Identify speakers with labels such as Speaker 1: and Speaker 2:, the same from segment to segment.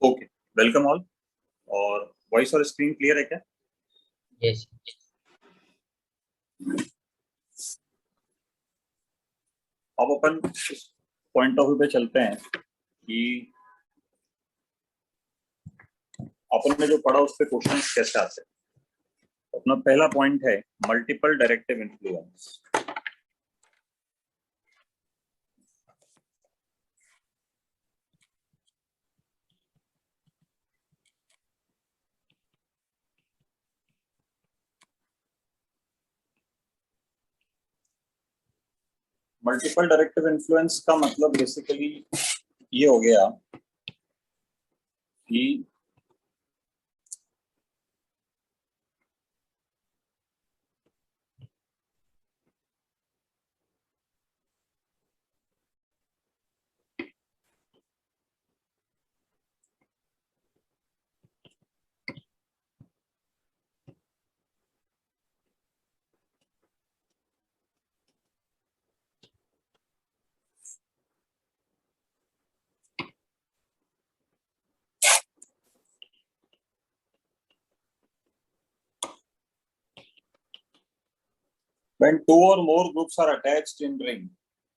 Speaker 1: Okay, welcome all. और voice और screen clear है क्या?
Speaker 2: यस।
Speaker 1: अब अपन पॉइंट ऑफ व्यू पे चलते हैं कि अपन ने जो पढ़ा उस पे क्वेश्चन कैसे आते हैं। अपना पहला पॉइंट है multiple directive influence. Multiple directive influence का मतलब बेसिकली ये हो गया कि when two or more groups are attached in ring,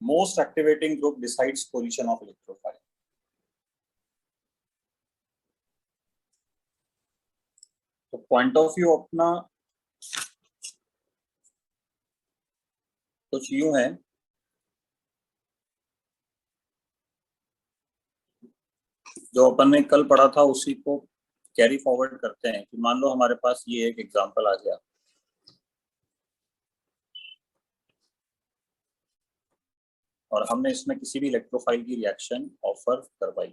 Speaker 1: most activating group decides position of electrophile. तो पॉइंट ऑफ व्यू अपना कुछ यूं है, जो अपन ने कल पढ़ा था उसी को कैरी फॉरवर्ड करते हैं कि मान लो हमारे पास ये एक एग्जांपल आ गया और हमने इसमें किसी भी इलेक्ट्रोफाइल की रिएक्शन ऑफर करवाई।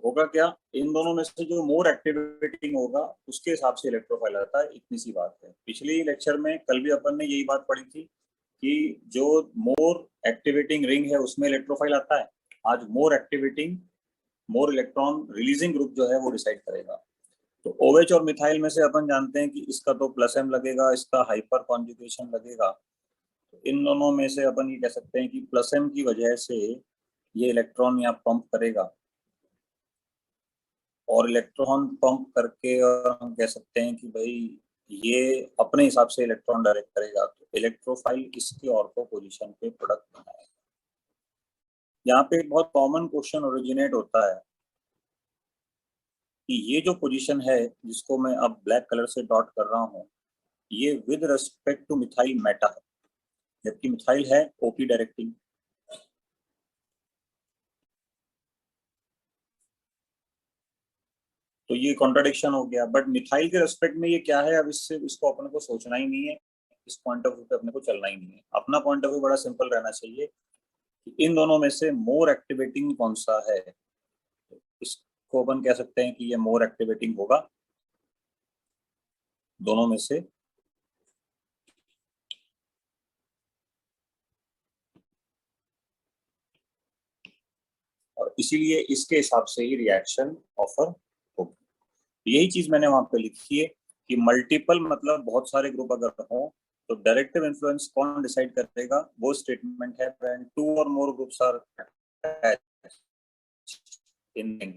Speaker 1: होगा क्या, इन दोनों में से जो मोर एक्टिवेटिंग होगा उसके हिसाब से इलेक्ट्रोफाइल आता है। इतनी सी बात है। पिछली लेक्चर में कल भी अपन ने यही बात पढ़ी थी कि जो मोर एक्टिवेटिंग रिंग है उसमें इलेक्ट्रोफाइल आता है। आज more activating more electron releasing group जो है वो डिसाइड करेगा। तो OH और मिथाइल में से अपन जानते हैं कि इसका तो प्लस M लगेगा, इसका हाइपर कॉन्जुगेशन लगेगा। तो इन दोनों में से अपन ये कह सकते हैं कि प्लस M की वजह से ये इलेक्ट्रॉन यहाँ पंप करेगा और इलेक्ट्रॉन पंप करके और हम कह सकते हैं कि भाई ये अपने हिसाब से इलेक्ट्रॉन डायरेक्ट करेगा। तो इलेक्ट्रोफाइल इसकी ऑर्थो पोजीशन पे प्रोडक्ट बनाएगा। यहाँ पे एक बहुत कॉमन क्वेश्चन ओरिजिनेट होता है कि ये जो पोजीशन है जिसको मैं अब ब्लैक कलर से डॉट कर रहा हूँ, ये with respect two methyl Meta है, जबकि मिथाइल है ओपी डायरेक्टिंग। तो ये कॉन्ट्राडिक्शन हो गया। बट मिथाइल के रेस्पेक्ट में ये क्या है, अब इसको अपने को सोचना ही नहीं है, इस पॉइंट ऑफ व्यू पे अपने को चलना ही नहीं है। अपना पॉइंट ऑफ व्यू बड़ा सिंपल रहना चाहिए कि इन दोनों में से मोर एक्टिवेटिंग कौन सा है। इसको अपन कह सकते हैं कि ये मोर एक्टिवेटिंग होगा दोनों में से। और इसीलिए इसके हिसाब से ही रिएक्शन ऑफर होगी। यही चीज मैंने वहां पे लिखी है कि मल्टीपल मतलब बहुत सारे ग्रुप अगर हो तो डायरेक्टिव इन्फ्लुएंस कौन डिसाइड करेगा, वो स्टेटमेंट है व्हेन टू और more groups are in ring,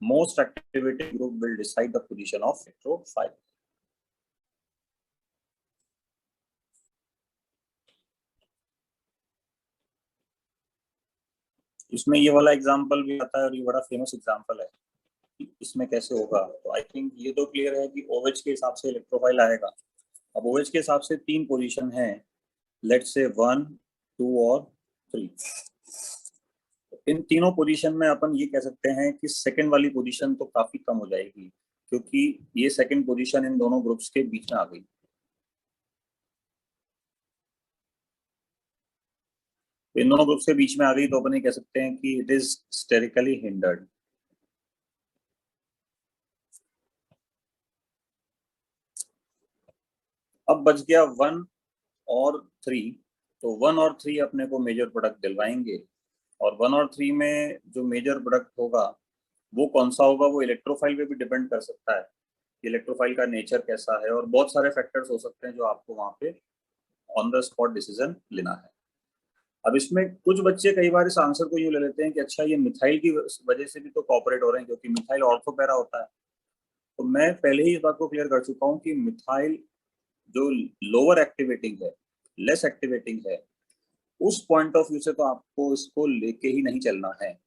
Speaker 1: most activated group will decide the position of electrophile. इसमें ये वाला एग्जांपल भी आता है और ये बड़ा फेमस एग्जांपल है कि इसमें कैसे होगा। तो आई थिंक ये तो क्लियर है कि OH के हिसाब से इलेक्ट्रोफाइल आएगा। अब OH के हिसाब से 3 पोजीशन है, लेट्स से 1, 2 और 3। इन तीनों पोजीशन में अपन ये कह सकते हैं कि सेकंड वाली पोजीशन तो काफी कम हो जाएगी, क्योंकि ये सेकंड पोजीशन इन दोनों ग्रुप्स के बीच में आ गई। इन दोनों ग्रुप्स के बीच में आ गई तो अपन ये कह सकते हैं कि इट इज स्टेरिकली हिंडर्ड। अब बच गया 1 और 3। तो 1 और 3 अपने को मेजर प्रोडक्ट दिलवाएंगे और 1 और 3 में जो मेजर प्रोडक्ट होगा वो कौन सा होगा, वो इलेक्ट्रोफाइल पे भी डिपेंड कर सकता है। इलेक्ट्रोफाइल का नेचर कैसा है और बहुत सारे फैक्टर्स हो सकते हैं जो आपको वहां पे ऑन द स्पॉट डिसीजन लेना है। अब इसमें कुछ बच्चे कई बार इस आंसर को यूं ले लेते हैं कि अच्छा ये मिथाइल की वजह से भी तो कॉपरेट हो रहे हैं, क्योंकि मिथाइल ऑर्थो पैरा होता है। तो मैं पहले ही इस बात को क्लियर कर चुका हूँ कि मिथाइल जो लोअर एक्टिवेटिंग है, लेस एक्टिवेटिंग है, उस पॉइंट ऑफ व्यू से तो आपको इसको लेके ही नहीं चलना है।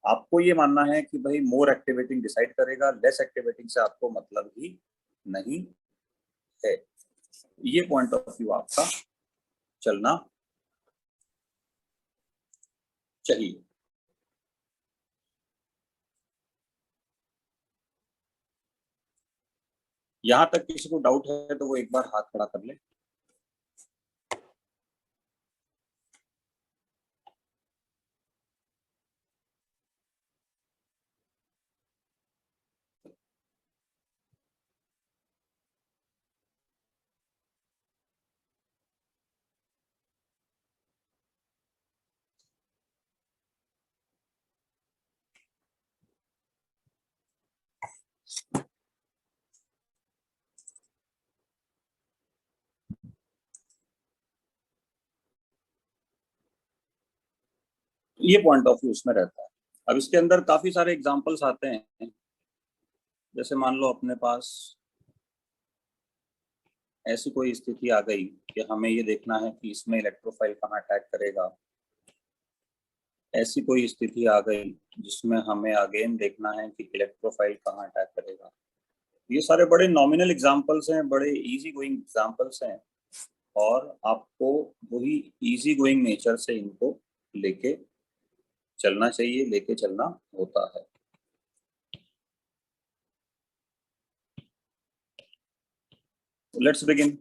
Speaker 1: आपको ये मानना है कि भाई मोर एक्टिवेटिंग डिसाइड करेगा, लेस एक्टिवेटिंग से आपको मतलब ही नहीं है। ये पॉइंट ऑफ व्यू आपका चलना चाहिए। यहां तक किसी को डाउट है तो वो एक बार हाथ खड़ा कर ले। ये पॉइंट ऑफ व्यू उसमें रहता है। अब इसके अंदर काफी सारे एग्जांपल्स आते हैं। जैसे मान लो अपने पास ऐसी कोई स्थिति आ गई कि हमें ये देखना है कि इसमें इलेक्ट्रोफाइल कहाँ अटैक करेगा। ऐसी कोई स्थिति आ गई जिसमें हमें अगेन देखना है कि इलेक्ट्रोफाइल कहाँ अटैक करेगा। ये सारे बड़े नॉमिनल एग्जांपल्स हैं, बड़े इजी गोइंग एग्जांपल्स हैं, और आपको वही इजी गोइंग नेचर से इनको लेके चलना चाहिए, लेके चलना होता है। Let's begin.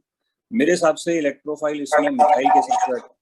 Speaker 1: मेरे हिसाब से इलेक्ट्रोफाइल इसमें मिथाइल के साथ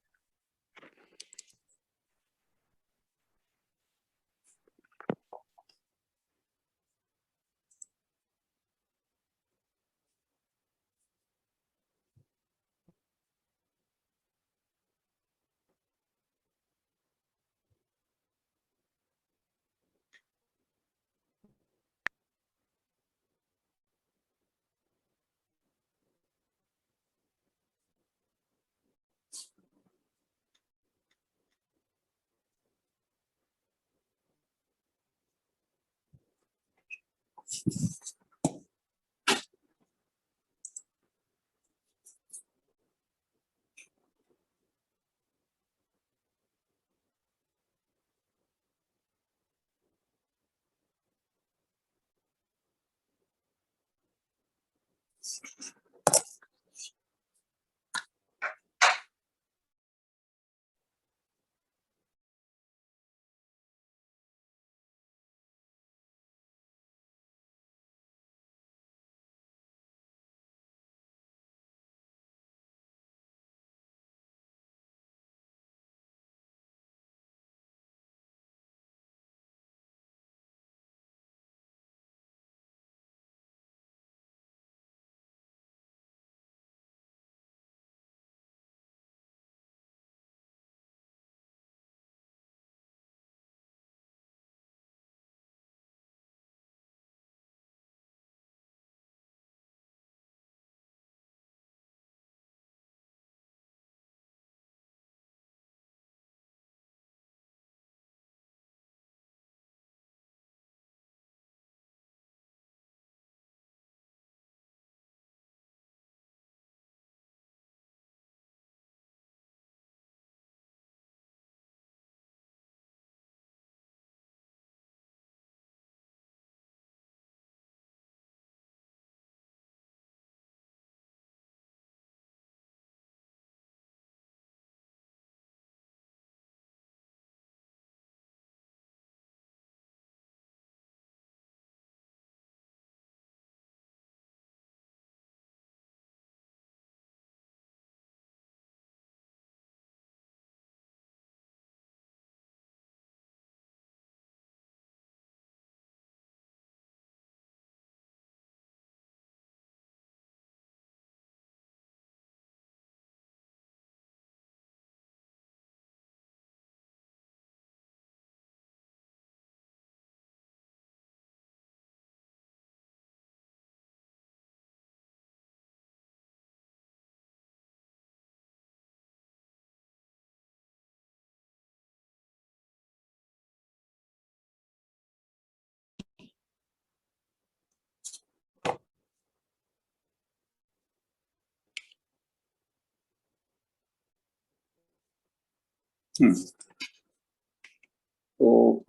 Speaker 1: तो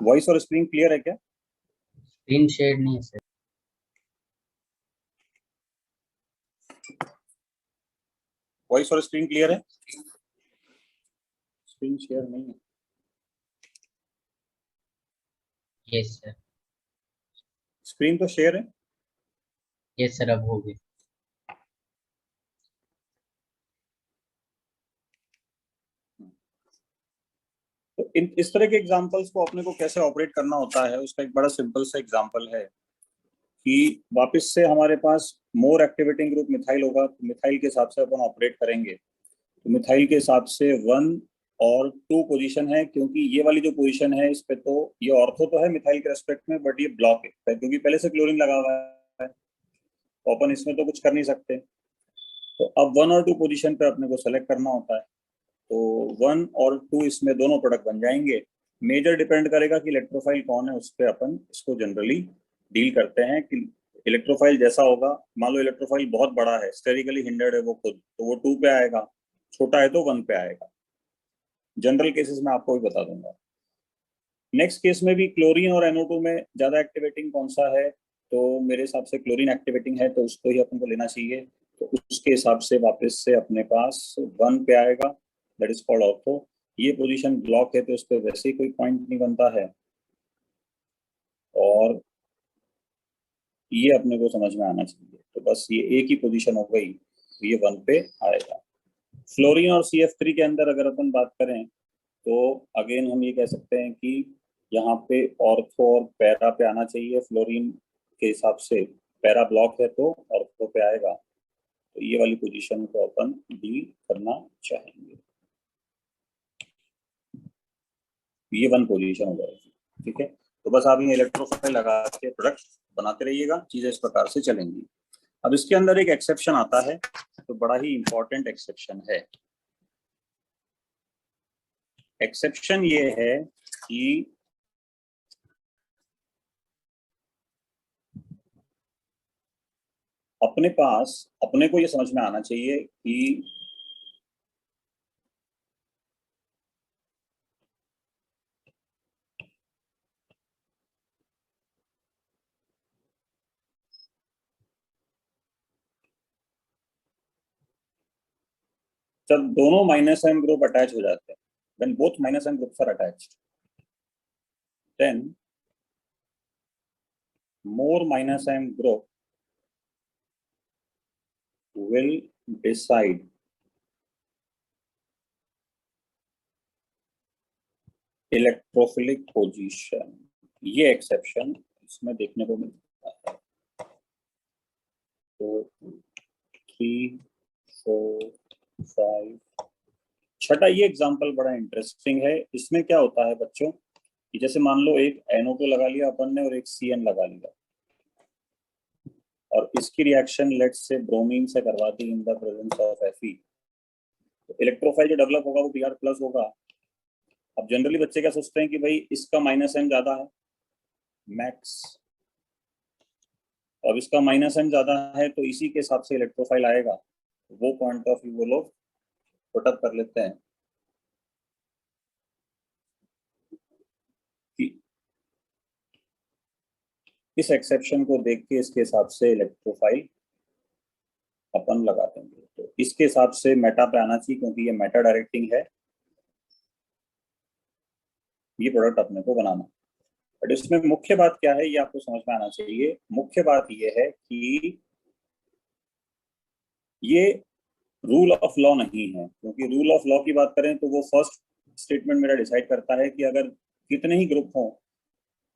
Speaker 1: वॉइस और स्क्रीन क्लियर है क्या?
Speaker 2: स्क्रीन शेयर नहीं है सर।
Speaker 1: वॉइस और स्क्रीन क्लियर है? स्क्रीन शेयर नहीं है।
Speaker 2: Yes sir.
Speaker 1: स्क्रीन तो शेयर है।
Speaker 2: यस सर, अब हो गया।
Speaker 1: तो इस तरह के एग्जांपल्स को अपने को कैसे ऑपरेट करना होता है, उसका एक बड़ा सिंपल सा एग्जांपल है कि वापस से हमारे पास मोर एक्टिवेटिंग ग्रुप मिथाइल होगा, तो मिथाइल के हिसाब से अपन ऑपरेट करेंगे। तो मिथाइल के हिसाब से 1 और 2 पोजीशन है, क्योंकि ये वाली जो पोजीशन है इस पे तो ये ऑर्थो तो है मिथाइल के रेस्पेक्ट में, बट ये ब्लॉक है क्योंकि पहले से क्लोरीन लगा हुआ है, तो अपन इसमें तो कुछ कर नहीं सकते। तो अब 1 और 2 पोजीशन पे अपने को सेलेक्ट करना होता है। तो 1 और 2 इसमें दोनों प्रोडक्ट बन जाएंगे। मेजर डिपेंड करेगा कि इलेक्ट्रोफाइल कौन है, उस पर अपन इसको जनरली डील करते हैं कि इलेक्ट्रोफाइल जैसा होगा। मान लो इलेक्ट्रोफाइल बहुत बड़ा है, स्टेरिकली हिंडर्ड है वो खुद, तो वो 2 पे आएगा, छोटा है तो 1 पे आएगा। जनरल केसेस में आपको भी बता दूंगा। नेक्स्ट केस में भी क्लोरीन और NO2 में ज्यादा एक्टिवेटिंग कौन सा है, तो मेरे हिसाब से क्लोरीन एक्टिवेटिंग है, तो उसको ही अपन को लेना चाहिए। तो उसके हिसाब से वापस से अपने पास 1 पे आएगा, दैट इज कॉल्ड ऑर्थो। ये पोजीशन ब्लॉक है तो उस पर वैसे ही कोई पॉइंट नहीं बनता है, और ये अपने को समझ में आना चाहिए। तो बस ये एक ही पोजीशन हो गई, तो ये 1 पे आएगा। फ्लोरीन और CF3 के अंदर अगर अपन बात करें तो अगेन हम ये कह सकते हैं कि यहाँ पे ऑर्थो और पैरा पे आना चाहिए। फ्लोरीन के हिसाब से पैरा ब्लॉक है तो ऑर्थो पे आएगा, तो ये वाली पोजीशन को अपन डील करना चाहेंगे। ये 1 पोजीशन हो जाएगी, ठीक है। तो बस आप ये इलेक्ट्रोफाइल लगा के प्रोडक्ट बनाते रहिएगा, चीजें इस प्रकार से चलेंगी। अब इसके अंदर एक एक्सेप्शन आता है, तो बड़ा ही इंपॉर्टेंट एक्सेप्शन है। एक्सेप्शन ये है कि अपने पास, अपने को ये समझ में आना चाहिए कि जब दोनों माइनस एम ग्रुप अटैच हो जाते हैं, when both minus m groups are attached, then more minus m group will decide electrophilic position. ये एक्सेप्शन इसमें देखने को मिलता है। तो 3, 4, 5, छठा ये एग्जांपल बड़ा इंटरेस्टिंग है। इसमें क्या होता है बच्चों कि जैसे मान लो एक NO2 लगा लिया अपन ने और एक CN लगा लिया, और इसकी रिएक्शन लेट्स से ब्रोमीन से करवा दी in the presence of Fe, तो इलेक्ट्रोफाइल जो डेवलप होगा वो Br+ होगा। अब जनरली बच्चे क्या सोचते हैं कि भाई इसका -m ज्यादा है मैक्स, अब इसका -m ज्यादा है तो इसी के हिसाब से इलेक्ट्रोफाइल आएगा। वो पॉइंट ऑफ व्यू वो लोग पुटअप कर लेते हैं कि इस एक्सेप्शन को देख के इसके हिसाब से इलेक्ट्रोफाइल अपन लगा देंगे। तो इसके हिसाब से मेटा पे आना चाहिए, क्योंकि ये मेटा डायरेक्टिंग है, ये प्रोडक्ट अपने को बनाना। बट इसमें मुख्य बात क्या है ये आपको समझ में आना चाहिए। मुख्य बात ये है कि ये रूल ऑफ लॉ नहीं है, क्योंकि रूल ऑफ लॉ की बात करें तो वो फर्स्ट स्टेटमेंट मेरा डिसाइड करता है कि अगर कितने ही ग्रुप हों,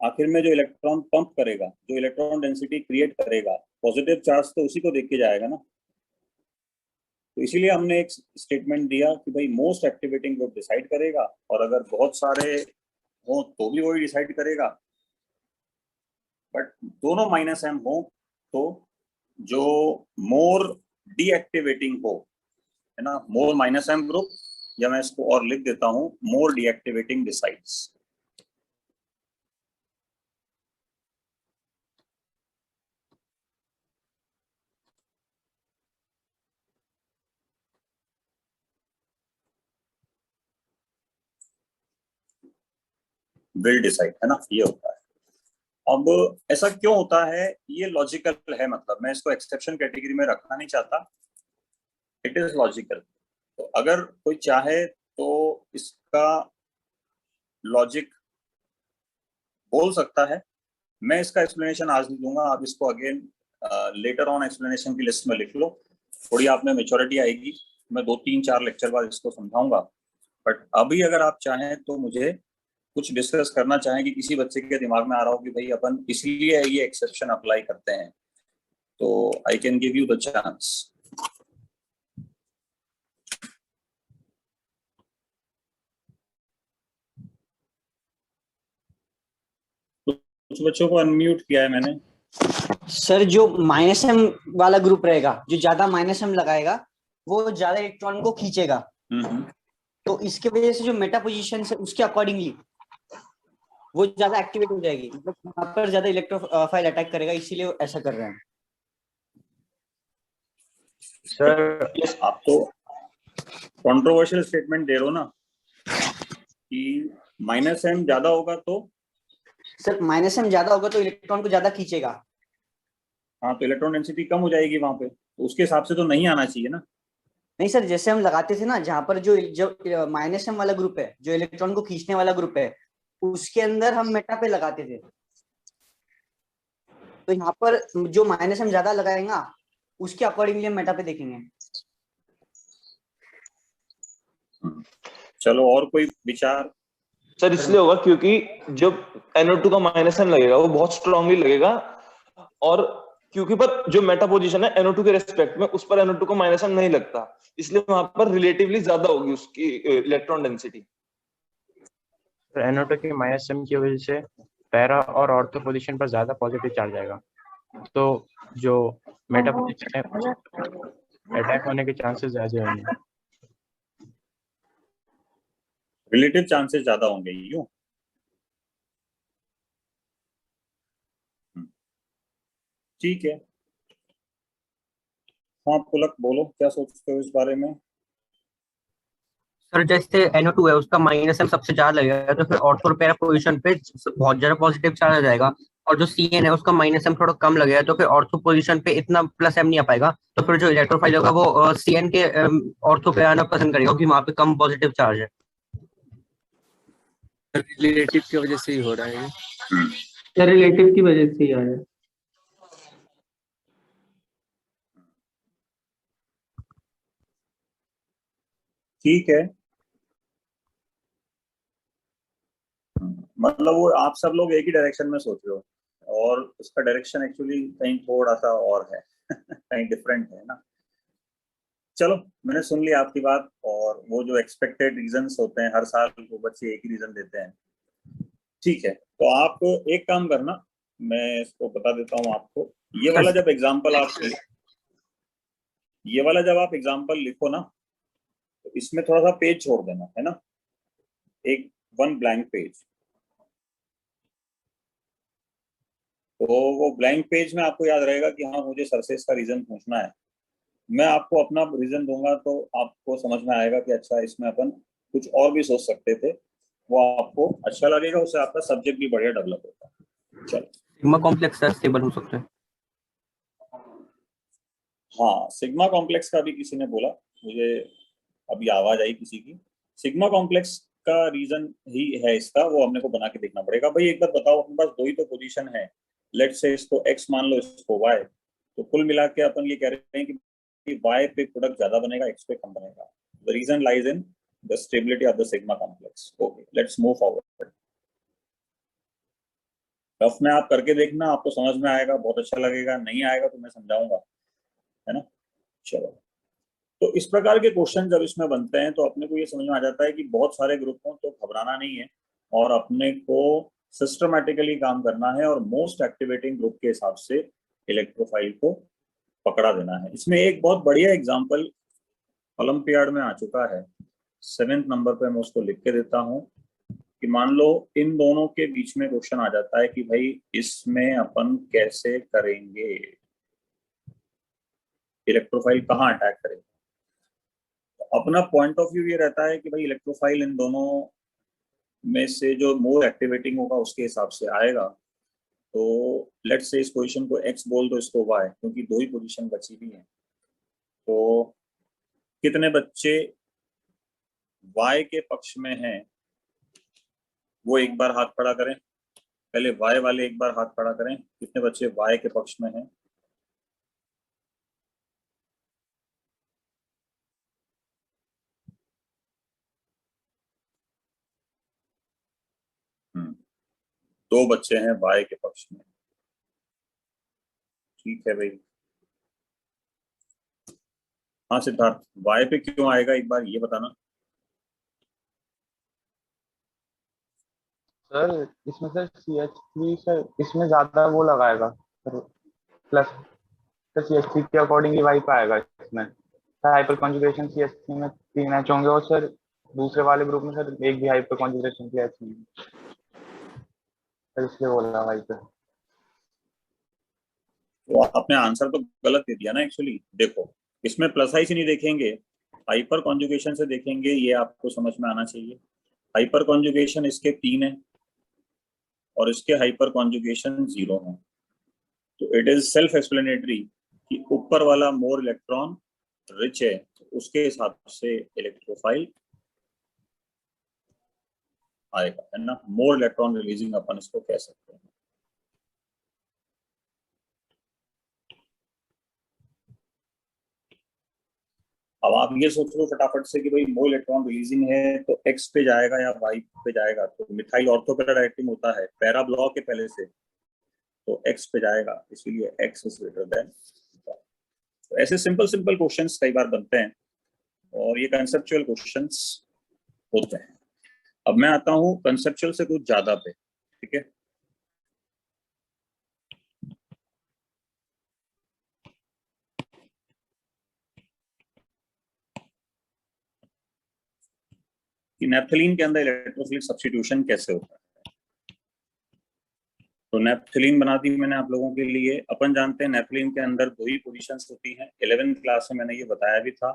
Speaker 1: आखिर में जो इलेक्ट्रॉन पंप करेगा, जो इलेक्ट्रॉन डेंसिटी क्रिएट करेगा, पॉजिटिव चार्ज तो उसी को देख के जाएगा ना। तो इसीलिए हमने एक स्टेटमेंट दिया कि भाई मोस्ट एक्टिवेटिंग ग्रुप डिसाइड करेगा, और अगर बहुत सारे हो तो भी वही डिसाइड करेगा। बट दोनों -m हो तो जो मोर डीएक्टिवेटिंग हो, है ना, मोर -m ग्रुप, या मैं इसको और लिख देता हूं, मोर डीएक्टिवेटिंग डिसाइड्स। विल डिसाइड, है ना, ये होता है। अब ऐसा क्यों होता है, ये लॉजिकल है, मतलब मैं इसको एक्सेप्शन कैटेगरी में रखना नहीं चाहता, इट इज लॉजिकल। तो अगर कोई चाहे तो इसका लॉजिक बोल सकता है। मैं इसका एक्सप्लेनेशन आज नहीं दूंगा, आप इसको अगेन लेटर ऑन एक्सप्लेनेशन की लिस्ट में लिख लो, थोड़ी आप में मेच्योरिटी आएगी, मैं 2-3-4 लेक्चर बाद इसको समझाऊंगा। बट अभी अगर आप चाहें तो मुझे कुछ डिस्कस करना चाहें कि किसी बच्चे के दिमाग में आ रहा हो कि भाई अपन इसलिए ये एक्सेप्शन अप्लाई करते हैं, तो I can give you the chance. कुछ बच्चों को अनम्यूट किया है मैंने।
Speaker 3: सर जो -m वाला ग्रुप रहेगा, जो ज्यादा -m लगाएगा वो ज्यादा इलेक्ट्रॉन को खींचेगा। तो इसके वजह से जो मेटा पोजीशन है उसके अकॉर्डिंगली वो ज्यादा एक्टिवेट हो जाएगी, मतलब वहां पर ज्यादा इलेक्ट्रोफाइल अटैक करेगा, इसीलिए ऐसा कर रहे हैं।
Speaker 4: सर
Speaker 1: आप तो कंट्रोवर्शियल स्टेटमेंट दे रहे हो ना कि -m ज्यादा होगा तो,
Speaker 3: सर -m ज्यादा होगा तो इलेक्ट्रॉन को ज्यादा खींचेगा।
Speaker 1: हाँ, तो इलेक्ट्रॉन डेंसिटी कम हो जाएगी वहां पे, तो उसके हिसाब से तो नहीं आना चाहिए ना।
Speaker 3: नहीं सर, जैसे हम लगाते थे ना, जहां पर जो -m वाला ग्रुप है, जो इलेक्ट्रॉन को खींचने वाला ग्रुप है, उसके अंदर हम मेटा पे लगाते थे। तो यहाँ पर जो -m ज्यादा लगाएगा उसके अकॉर्डिंगली हम मेटा पे देखेंगे।
Speaker 1: चलो, और कोई विचार?
Speaker 4: सर इसलिए होगा क्योंकि जब NO2 का -m लगेगा वो बहुत स्ट्रांगली लगेगा, और क्योंकि पर जो मेटा पोजीशन है NO2 के रेस्पेक्ट में, उस पर NO2 का -m नहीं लगता, इसलिए वहां पर रिलेटिवली ज्यादा होगी उसकी इलेक्ट्रॉन डेंसिटी।
Speaker 5: NO2 के -m की वजह से पैरा और ऑर्थो पोजीशन पर ज्यादा पॉजिटिव चार्ज आएगा, तो जो मेटा पोजीशन है अटैक होने के चांसेस ज्यादा होंगे।
Speaker 1: रिलेटिव चांसेस ज्यादा होंगे, यूं? ठीक है। हाँ पुलक, बोलो क्या सोचते हो इस बारे में?
Speaker 6: सर जैसे NO2 है उसका -m सबसे ज्यादा लगेगा, तो फिर ऑर्थो पैरा पोजीशन पे बहुत ज्यादा पॉजिटिव चार्ज आ जाएगा, और जो CN है उसका -m थोड़ा कम लगेगा, तो फिर ऑर्थो पोजीशन पे इतना +m नहीं आ पाएगा, तो फिर जो इलेक्ट्रोफाइल होगा वो CN के ऑर्थो पे आना पसंद करेगा, क्योंकि वहां पे कम पॉजिटिव चार्ज है।
Speaker 7: रिलेटिव की वजह से ही हो रहा है
Speaker 8: ये रिलेटिव की वजह से ही आ रहा है।
Speaker 1: ठीक है, मतलब वो आप सब लोग एक ही डायरेक्शन में सोच रहे हो, और उसका डायरेक्शन एक्चुअली कहीं थोड़ा सा और है कहीं डिफरेंट है ना। चलो, मैंने सुन लिया आपकी बात, और वो जो एक्सपेक्टेड रीजंस होते हैं हर साल वो बच्चे एक ही रीजन देते हैं। ठीक है, तो आप एक काम करना, मैं इसको बता देता हूँ आपको। ये वाला जब एग्जाम्पल आप एग्जाम्पल लिखो ना, तो इसमें थोड़ा सा पेज छोड़ देना, है ना, एक 1 ब्लैंक पेज। तो वो ब्लैंक पेज में आपको याद रहेगा कि हाँ मुझे सर से इसका रीजन पूछना है, मैं आपको अपना रीजन दूंगा, तो आपको समझ में आएगा कि अच्छा इसमें अपन कुछ और भी सोच सकते थे, वो आपको अच्छा लगेगा, उससे आपका सब्जेक्ट भी बढ़िया डेवलप होगा। चलो,
Speaker 6: सिग्मा कॉम्प्लेक्स स्टेबल हो सकते हैं।
Speaker 1: हाँ, सिग्मा कॉम्प्लेक्स का भी किसी ने बोला, मुझे अभी आवाज आई किसी की। सिग्मा कॉम्प्लेक्स का रीजन ही है इसका, वो हमने को बना के देखना पड़ेगा। भाई एक बार बताओ, अपने पास दो ही तो पोजीशन है, लेट्स से इसको x मान लो, इसको y, तो कुल मिला के अपन ये कह रहे हैं कि y पे प्रोडक्ट ज्यादा बनेगा, x पे कम बनेगा। The reason lies in the stability of the sigma complex. Okay, let's move forward. Rough में आप करके देखना, आपको समझ में आएगा, बहुत अच्छा लगेगा, नहीं आएगा तो मैं समझाऊंगा, है ना। चलो, तो इस प्रकार के क्वेश्चन जब इसमें बनते हैं तो अपने को ये समझ में आ जाता है कि बहुत सारे ग्रुप हों तो घबराना नहीं है, और अपने को सिस्टमैटिकली काम करना है, और मोस्ट एक्टिवेटिंग ग्रुप के हिसाब से इलेक्ट्रोफाइल को पकड़ा देना है। इसमें एक बहुत बढ़िया एग्जांपल ओलंपियाड में आ चुका है, 7वें नंबर पे मैं उसको लिख के देता हूँ कि मान लो इन दोनों के बीच में क्वेश्चन आ जाता है कि भाई इसमें अपन कैसे करेंगे, इलेक्ट्रोफाइल कहाँ अटैक करेंगे। तो अपना पॉइंट ऑफ व्यू ये रहता है कि भाई इलेक्ट्रोफाइल इन दोनों में से जो मोर एक्टिवेटिंग होगा उसके हिसाब से आएगा। तो लेट्स से इस पोजीशन को x बोल दो, इसको y, क्योंकि दो ही पोजीशन बची हुई है। तो कितने बच्चे y के पक्ष में हैं वो एक बार हाथ खड़ा करें। पहले y वाले एक बार हाथ खड़ा करें, कितने बच्चे y के पक्ष में हैं। दो बच्चे हैं y के पक्ष में। ठीक है भाई। हाँ सिद्धार्थ, y पे क्यों आएगा एक बार ये बताना।
Speaker 4: सर इसमें सर CH3 सर इसमें ज्यादा वो लगाएगा सर, प्लस सर CH3 के अकॉर्डिंग ही वाई पाएगा इसमें। हाइपर कॉन्जुगेशन CH3 में 3 H होंगे और सर दूसरे वाले ग्रुप में सर एक भी हाइपर कॉन्जुगेशन की H नहीं है सर, इसलिए बोला वाई पे।
Speaker 1: तो आपने आंसर तो गलत दे दिया ना एक्चुअली। देखो इसमें प्लस आई से नहीं देखेंगे, हाइपर कॉन्जुगेशन से देखेंगे, ये आपको समझ में आना चाहिए। हाइपर कॉन्जुगेशन इसके 3 है और इसके हाइपर कॉन्जुगेशन 0 है। तो इट इज सेल्फ एक्सप्लेनेटरी कि ऊपर वाला मोर इलेक्ट्रॉन रिच है, तो उसके हिसाब से इलेक्ट्रोफाइल आएगा, है ना। मोर इलेक्ट्रॉन रिलीजिंग अपन इसको कह सकते हैं। अब आप ये सोच लो फटाफट से कि भाई मोर इलेक्ट्रॉन रिलीजिंग है तो एक्स पे जाएगा या वाई पे जाएगा। तो मिथाइल ऑर्थोपैरा एटम होता है पैरा ब्लॉक है पहले से, तो एक्स पे जाएगा, इसीलिए एक्स इज ग्रेटर देन। तो ऐसे सिंपल सिंपल क्वेश्चंस कई बार बनते हैं और ये कंसेप्चुअल क्वेश्चंस होते हैं। अब मैं आता हूँ कंसेप्चुअल से कुछ ज्यादा पे, ठीक है। कि नैप्थलीन के अंदर इलेक्ट्रोफिलिक सब्स्टिट्यूशन कैसे होता है। तो नैप्थलीन बना दी मैंने आप लोगों के लिए। अपन जानते हैं नैप्थलीन के अंदर दो ही पोजीशंस होती हैं। 11th क्लास में मैंने ये बताया भी था,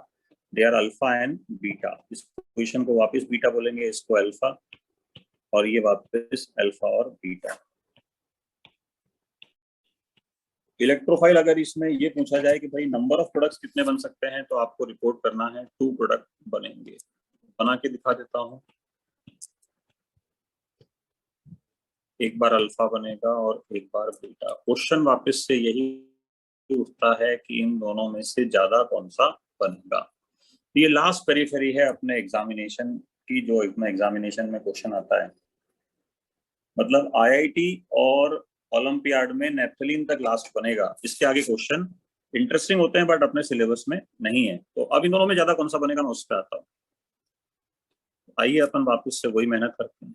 Speaker 1: they are alpha and beta. इस पोजीशन को वापस बीटा बोलेंगे, इसको अल्फा, और ये वापस अल्फा और बीटा। इलेक्ट्रोफाइल अगर इसमें ये पूछा जाए कि भाई नंबर ऑफ प्रोडक्ट्स कितने बन सकते हैं, तो आपको रिपोर्ट करना है 2 प्रोडक्ट बनेंगे। बना के दिखा देता हूं। एक बार अल्फा बनेगा और एक बार बीटा। क्वेश्चन वापस से यही उठता है कि इन दोनों में से ज्यादा कौन सा बनेगा। ये लास्ट पेरिफेरी है अपने एग्जामिनेशन की, जो एग्जामिनेशन में क्वेश्चन आता है। मतलब आईआईटी और ओलंपियाड में नैप्थलीन तक लास्ट बनेगा, इसके आगे क्वेश्चन इंटरेस्टिंग होते हैं बट अपने सिलेबस में नहीं है। तो अब इन दोनों में ज्यादा कौन सा बनेगा मैं उस पर आता हूँ। आइए अपन वापस से वही मेहनत करते हैं।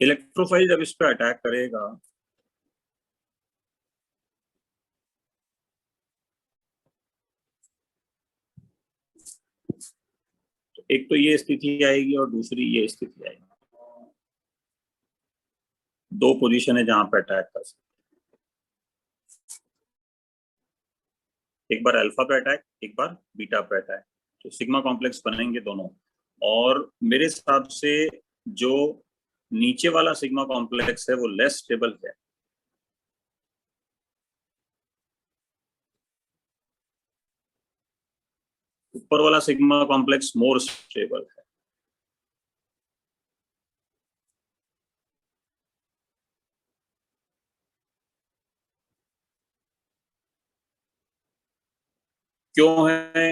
Speaker 1: इलेक्ट्रोफाइल जब इस पे अटैक करेगा तो एक तो ये स्थिति आएगी और दूसरी ये स्थिति आएगी। दो पोजीशन है जहां पे अटैक कर सकते। एक बार अल्फा पे अटैक, एक बार बीटा पे अटैक। तो सिग्मा कॉम्प्लेक्स बनेंगे दोनों। और मेरे हिसाब से जो नीचे वाला सिग्मा कॉम्प्लेक्स है वो लेस स्टेबल है। ऊपर वाला सिग्मा कॉम्प्लेक्स मोर स्टेबल है। क्यों है?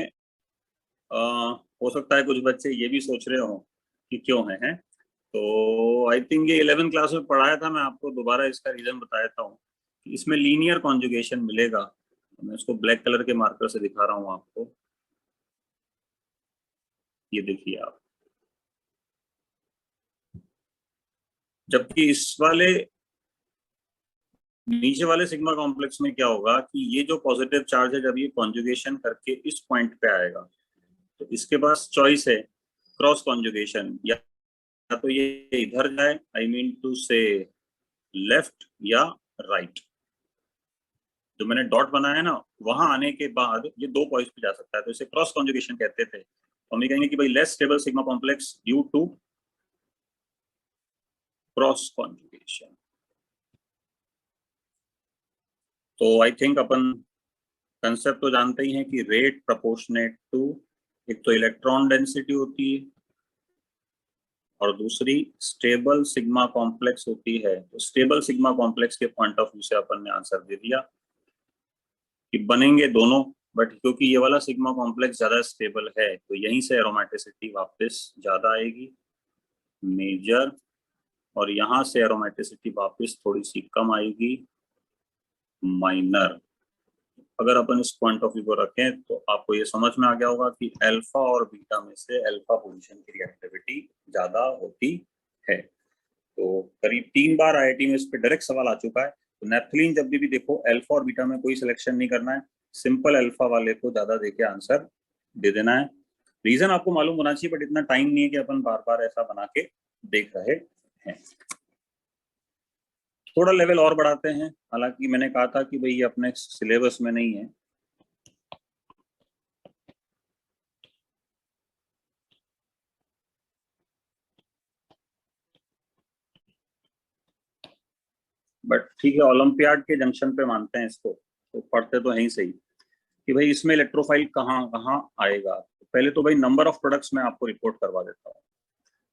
Speaker 1: हो सकता है कुछ बच्चे ये भी सोच रहे हो कि क्यों है। तो आई थिंक ये 11th क्लास में पढ़ाया था, मैं आपको दोबारा इसका रीजन बता देता हूँ कि इसमें लीनियर कॉन्जुगेशन मिलेगा। मैं इसको ब्लैक कलर के मार्कर से दिखा रहा हूँ आपको। ये देखिए आप, जबकि इस वाले नीचे वाले सिग्मा कॉम्प्लेक्स में क्या होगा कि ये जो पॉजिटिव चार्ज है जब ये कॉन्जुगेशन करके इस पॉइंट पे आएगा तो इसके पास चॉइस है क्रॉस कॉन्जुगेशन, या तो ये इधर जाए, आई मीन टू से लेफ्ट या राइट। जो मैंने डॉट बनाया ना, वहां आने के बाद ये 2 पॉइंट्स पे जा सकता है, तो इसे क्रॉस कॉन्जुगेशन कहते थे। तो हम ये कहेंगे कि भाई less stable sigma complex due to cross conjugation. तो आई थिंक अपन कंसेप्ट तो जानते ही हैं कि रेट प्रोपोर्शनेट टू, एक तो इलेक्ट्रॉन डेंसिटी होती है और दूसरी स्टेबल सिग्मा कॉम्प्लेक्स होती है। तो स्टेबल सिग्मा कॉम्प्लेक्स के पॉइंट ऑफ व्यू से अपन ने आंसर दे दिया कि बनेंगे दोनों, बट क्योंकि ये वाला सिग्मा कॉम्प्लेक्स ज्यादा स्टेबल है तो यहीं से एरोमेटिसिटी वापस ज्यादा आएगी, मेजर, और यहाँ से एरोमेटिसिटी वापस थोड़ी सी कम आएगी, माइनर। अगर अपन इस पॉइंट ऑफ व्यू को रखें तो आपको ये समझ में आ गया होगा कि अल्फा और बीटा में से अल्फा पोजीशन की रिएक्टिविटी ज्यादा होती है। तो करीब 3 बार आईआईटी में इस पे डायरेक्ट सवाल आ चुका है। तो नैप्थलीन जब भी देखो, अल्फा और बीटा में कोई सिलेक्शन नहीं करना है, सिंपल अल्फा वाले को ज्यादा देके आंसर दे देना है। रीजन आपको मालूम होना चाहिए, बट इतना टाइम नहीं है कि अपन बार बार ऐसा बना के देख रहे हैं। थोड़ा लेवल और बढ़ाते हैं, हालांकि मैंने कहा था कि भाई ये अपने सिलेबस में नहीं है। बट ठीक है, ओलंपियाड के जंक्शन पे मानते हैं इसको, तो पढ़ते तो है ही सही कि भाई इसमें इलेक्ट्रोफाइल कहाँ कहाँ आएगा। तो पहले तो भाई नंबर ऑफ प्रोडक्ट्स मैं आपको रिपोर्ट करवा देता हूँ।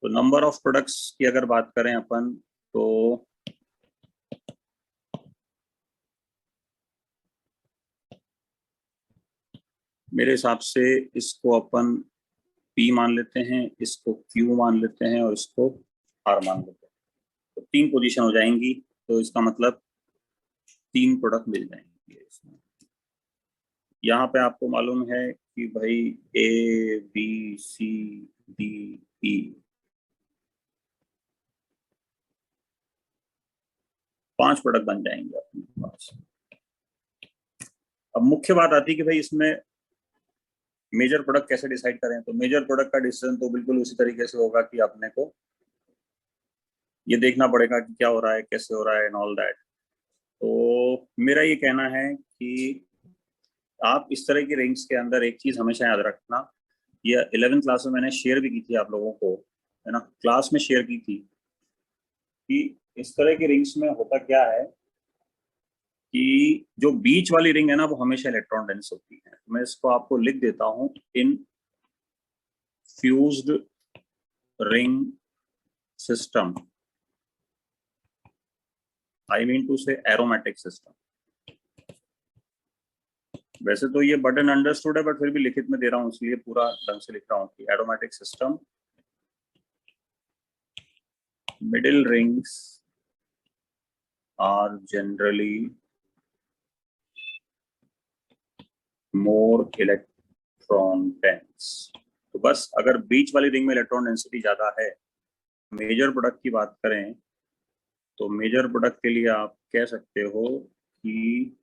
Speaker 1: तो नंबर ऑफ प्रोडक्ट्स की अगर बात करें अपन, तो मेरे हिसाब से इसको अपन P मान लेते हैं, इसको Q मान लेते हैं और इसको R मान लेते हैं। तो 3 पोजीशन हो जाएंगी, तो इसका मतलब 3 प्रोडक्ट मिल जाएंगे इसमें। यहाँ पे आपको मालूम है कि भाई A B C D E 5 product बन जाएंगे अपने पास। अब मुख्य बात आती है कि भाई इसमें मेजर प्रोडक्ट कैसे डिसाइड करें। तो मेजर प्रोडक्ट का डिसीजन तो बिल्कुल उसी तरीके से होगा कि अपने को ये देखना पड़ेगा कि क्या हो रहा है, कैसे हो रहा है एंड ऑल दैट। तो मेरा ये कहना है कि आप इस तरह की रिंग्स के अंदर एक चीज हमेशा याद रखना, ये 11th क्लास में मैंने शेयर भी की थी आप लोगों को, है ना, क्लास में शेयर की थी कि इस तरह की रिंग्स में होता क्या है कि जो बीच वाली रिंग है ना वो हमेशा इलेक्ट्रॉन डेंस होती है। मैं इसको आपको लिख देता हूं, in fused ring system, I mean two से एरोमेटिक सिस्टम। वैसे तो ये बटन अंडरस्टूड है, बट फिर भी लिखित में दे रहा हूं इसलिए पूरा ढंग से लिख रहा हूं कि aromatic system, middle rings are generally more electron dense. तो बस अगर बीच वाली रिंग में इलेक्ट्रॉन डेंसिटी ज्यादा है, मेजर प्रोडक्ट की बात करें तो मेजर प्रोडक्ट के लिए आप कह सकते हो कि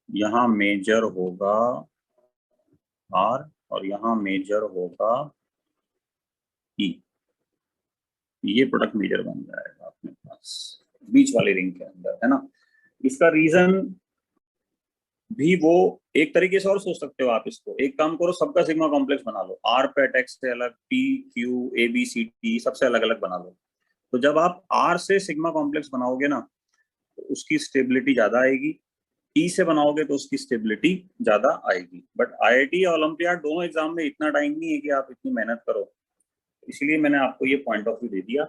Speaker 1: यहाँ मेजर होगा R और यहाँ मेजर होगा E। ये प्रोडक्ट मेजर बन जाएगा अपने पास बीच वाली रिंग के अंदर, है ना। इसका रीजन भी वो एक तरीके से और सोच सकते हो आप इसको, एक काम करो, सबका सिग्मा कॉम्प्लेक्स बना लो, R पे अटैक से अलग, P Q A B C D सबसे अलग अलग बना लो। तो जब आप R से सिग्मा कॉम्प्लेक्स बनाओगे ना तो उसकी स्टेबिलिटी ज्यादा आएगी, T से बनाओगे तो उसकी स्टेबिलिटी ज्यादा आएगी। बट IIT या ओलंपियाड दोनों एग्जाम में इतना टाइम नहीं है कि आप इतनी मेहनत करो, इसलिए मैंने आपको ये पॉइंट ऑफ व्यू दे दिया,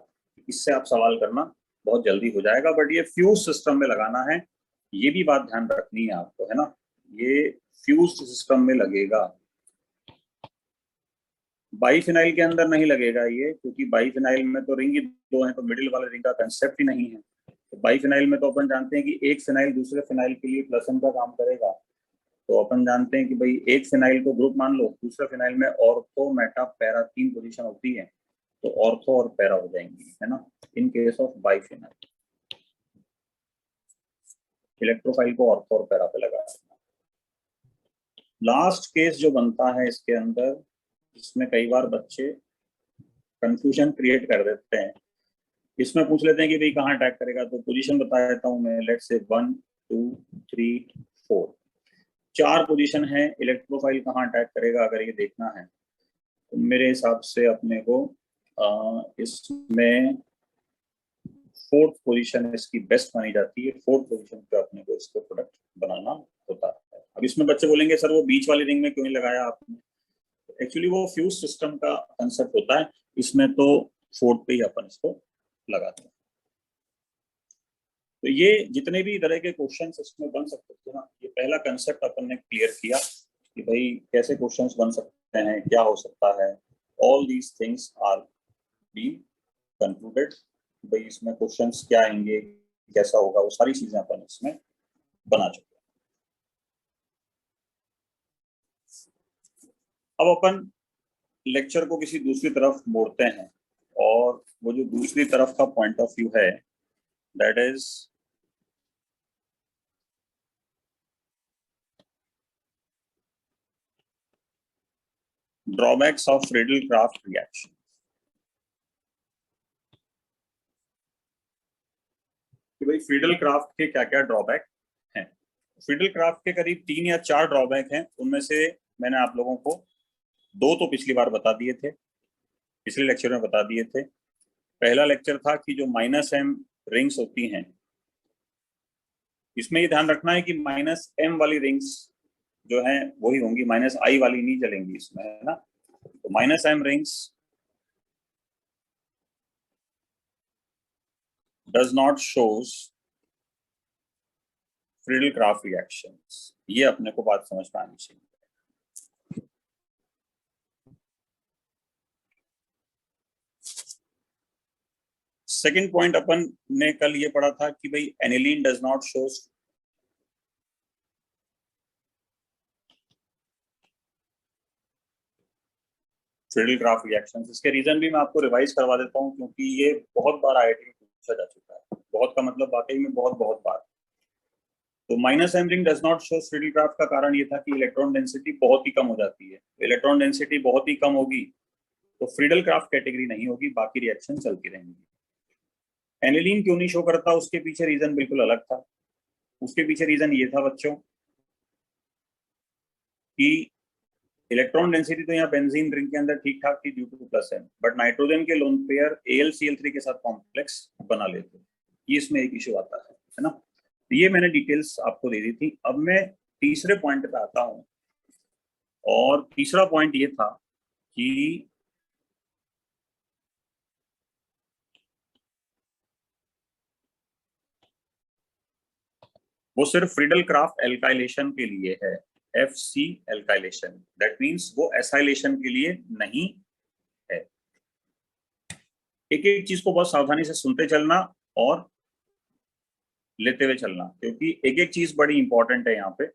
Speaker 1: इससे आप सवाल करना बहुत जल्दी हो जाएगा। बट ये फ्यूज सिस्टम में लगाना है, ये भी बात ध्यान रखनी है आपको, है ना, ये फ्यूज सिस्टम में लगेगा, बाईफिनाइल के अंदर नहीं लगेगा ये, क्योंकि बाईफिनाइल में तो रिंग ही 2 हैं, तो मिडिल वाले रिंग का कंसेप्ट ही नहीं है। तो बाईफिनाइल में तो अपन जानते हैं कि एक फिनाइल दूसरे फिनाइल के लिए प्लसन का काम करेगा। तो अपन जानते हैं कि भाई एक फिनाइल को ग्रुप मान लो, दूसरे फिनाइल में ऑर्थो मेटा पैरा 3 पोजीशन होती है, तो ऑर्थो और पैरा हो जाएंगी, है ना, in case of biphenyl. Electrophile को ऑर्थो और पैरा पे लगा। लास्ट केस जो बनता है इसके अंदर, जिसमें कई बार बच्चे कंफ्यूजन क्रिएट कर देते हैं, इसमें पूछ लेते हैं कि भाई कहाँ अटैक करेगा, तो पोजीशन बता देता हूँ मैं। लेट्स से 1 2 3 4 4 पोजीशन है। इलेक्ट्रोफाइल कहाँ अटैक करेगा अगर ये देखना है तो मेरे हिसाब से अपने को इसमें 4th पोजीशन इसकी बेस्ट मानी जाती है। 4th पोजीशन पे अपने को इसको प्रोडक्ट बनाना होता है। अब इसमें बच्चे बोलेंगे सर वो बीच वाली रिंग में क्यों नहीं लगाया आपने? एक्चुअली वो फ्यूज सिस्टम का कंसेप्ट होता है, इसमें तो 4th पे ही अपन इसको लगाते हैं। तो ये जितने भी तरह के क्वेश्चंस इसमें बन सकते थे ना, ये पहला कंसेप्ट अपन ने क्लियर किया कि भाई कैसे क्वेश्चंस बन सकते हैं, क्या हो सकता है। All these things are been concluded. भाई इसमें क्वेश्चंस क्या आएंगे, कैसा होगा, वो सारी चीजें अपन इसमें बना चुके हैं। अब अपन लेक्चर को किसी दूसरी तरफ मोड़ते हैं, और वो जो दूसरी तरफ का पॉइंट ऑफ व्यू है that is drawbacks of Friedel-Crafts reaction. कि भाई फ्रीडल-क्राफ्ट के क्या क्या ड्रॉबैक हैं। फ्रीडल-क्राफ्ट के करीब 3 या 4 ड्रॉबैक हैं। उनमें से मैंने आप लोगों को 2 तो पिछली बार बता दिए थे, पिछले लेक्चर में बता दिए थे। पहला लेक्चर था कि जो -m रिंग्स होती हैं, इसमें ये ध्यान रखना है कि -m वाली रिंग्स जो हैं वही होंगी, -i वाली नहीं चलेंगी इसमें, है ना। तो -m rings does not shows Friedel-Crafts reactions. ये अपने को बात समझ में आनी चाहिए। सेकंड पॉइंट अपन ने कल ये पढ़ा था कि भाई aniline does not shows Friedel-Crafts reactions. इसके रीजन भी मैं आपको रिवाइज करवा देता हूँ, क्योंकि ये बहुत बार आईआईटी में पूछा जा चुका है। बहुत का मतलब वाकई में बहुत बहुत बार। तो -m ring does not show Friedel-Crafts का कारण ये था कि इलेक्ट्रॉन डेंसिटी बहुत ही कम हो जाती है। इलेक्ट्रॉन डेंसिटी बहुत ही कम होगी तो फ्रीडल-क्राफ्ट कैटेगरी नहीं होगी, बाकी रिएक्शन चलती रहेंगी। एनिलीन क्यों नहीं शो करता, उसके पीछे रीजन बिल्कुल अलग था। उसके पीछे रीजन ये था बच्चों कि इलेक्ट्रॉन डेंसिटी तो यहाँ बेंजीन रिंग के अंदर ठीक ठाक थी due to +m, but nitrogen के लोन पेयर AlCl3 के साथ कॉम्प्लेक्स बना लेते, ये इसमें एक इश्यू आता है ना। तो ये मैंने डिटेल्स आपको दे दी थी। अब मैं तीसरे पॉइंट पे आता हूँ, और तीसरा पॉइंट ये था कि वो सिर्फ फ्रीडल-क्राफ्ट एल्काइलेशन के लिए है, FC एल्काइलेशन। दैट मींस वो एसाइलेशन के लिए नहीं है। एक एक चीज को बहुत सावधानी से सुनते चलना और लेते हुए चलना, क्योंकि एक एक चीज बड़ी इंपॉर्टेंट है यहाँ पे।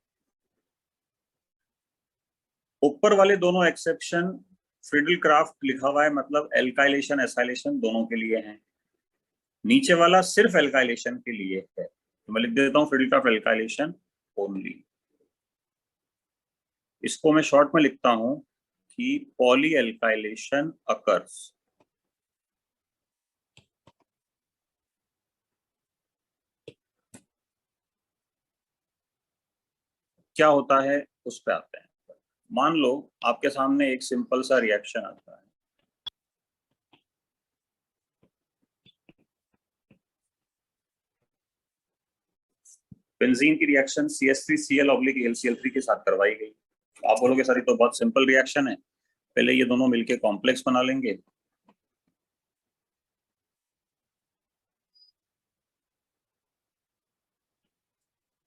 Speaker 1: ऊपर वाले दोनों एक्सेप्शन फ्रीडल-क्राफ्ट लिखा हुआ है, मतलब एल्काइलेशन एसाइलेशन दोनों के लिए हैं। नीचे वाला सिर्फ एल्काइलेशन के लिए है, तो मैं लिख देता हूँ फ्रीडल-क्राफ्ट एल्काइलेशन ओनली। इसको मैं शॉर्ट में लिखता हूं कि पॉली एल्काइलेशन अकर्स। क्या होता है उस पे आते हैं। मान लो आपके सामने एक सिंपल सा रिएक्शन आता है, बेंजीन की रिएक्शन CH3Cl/AlCl3 के साथ करवाई गई। आप बोलोगे सर ये तो बहुत सिंपल रिएक्शन है, पहले ये दोनों मिलके कॉम्प्लेक्स बना लेंगे,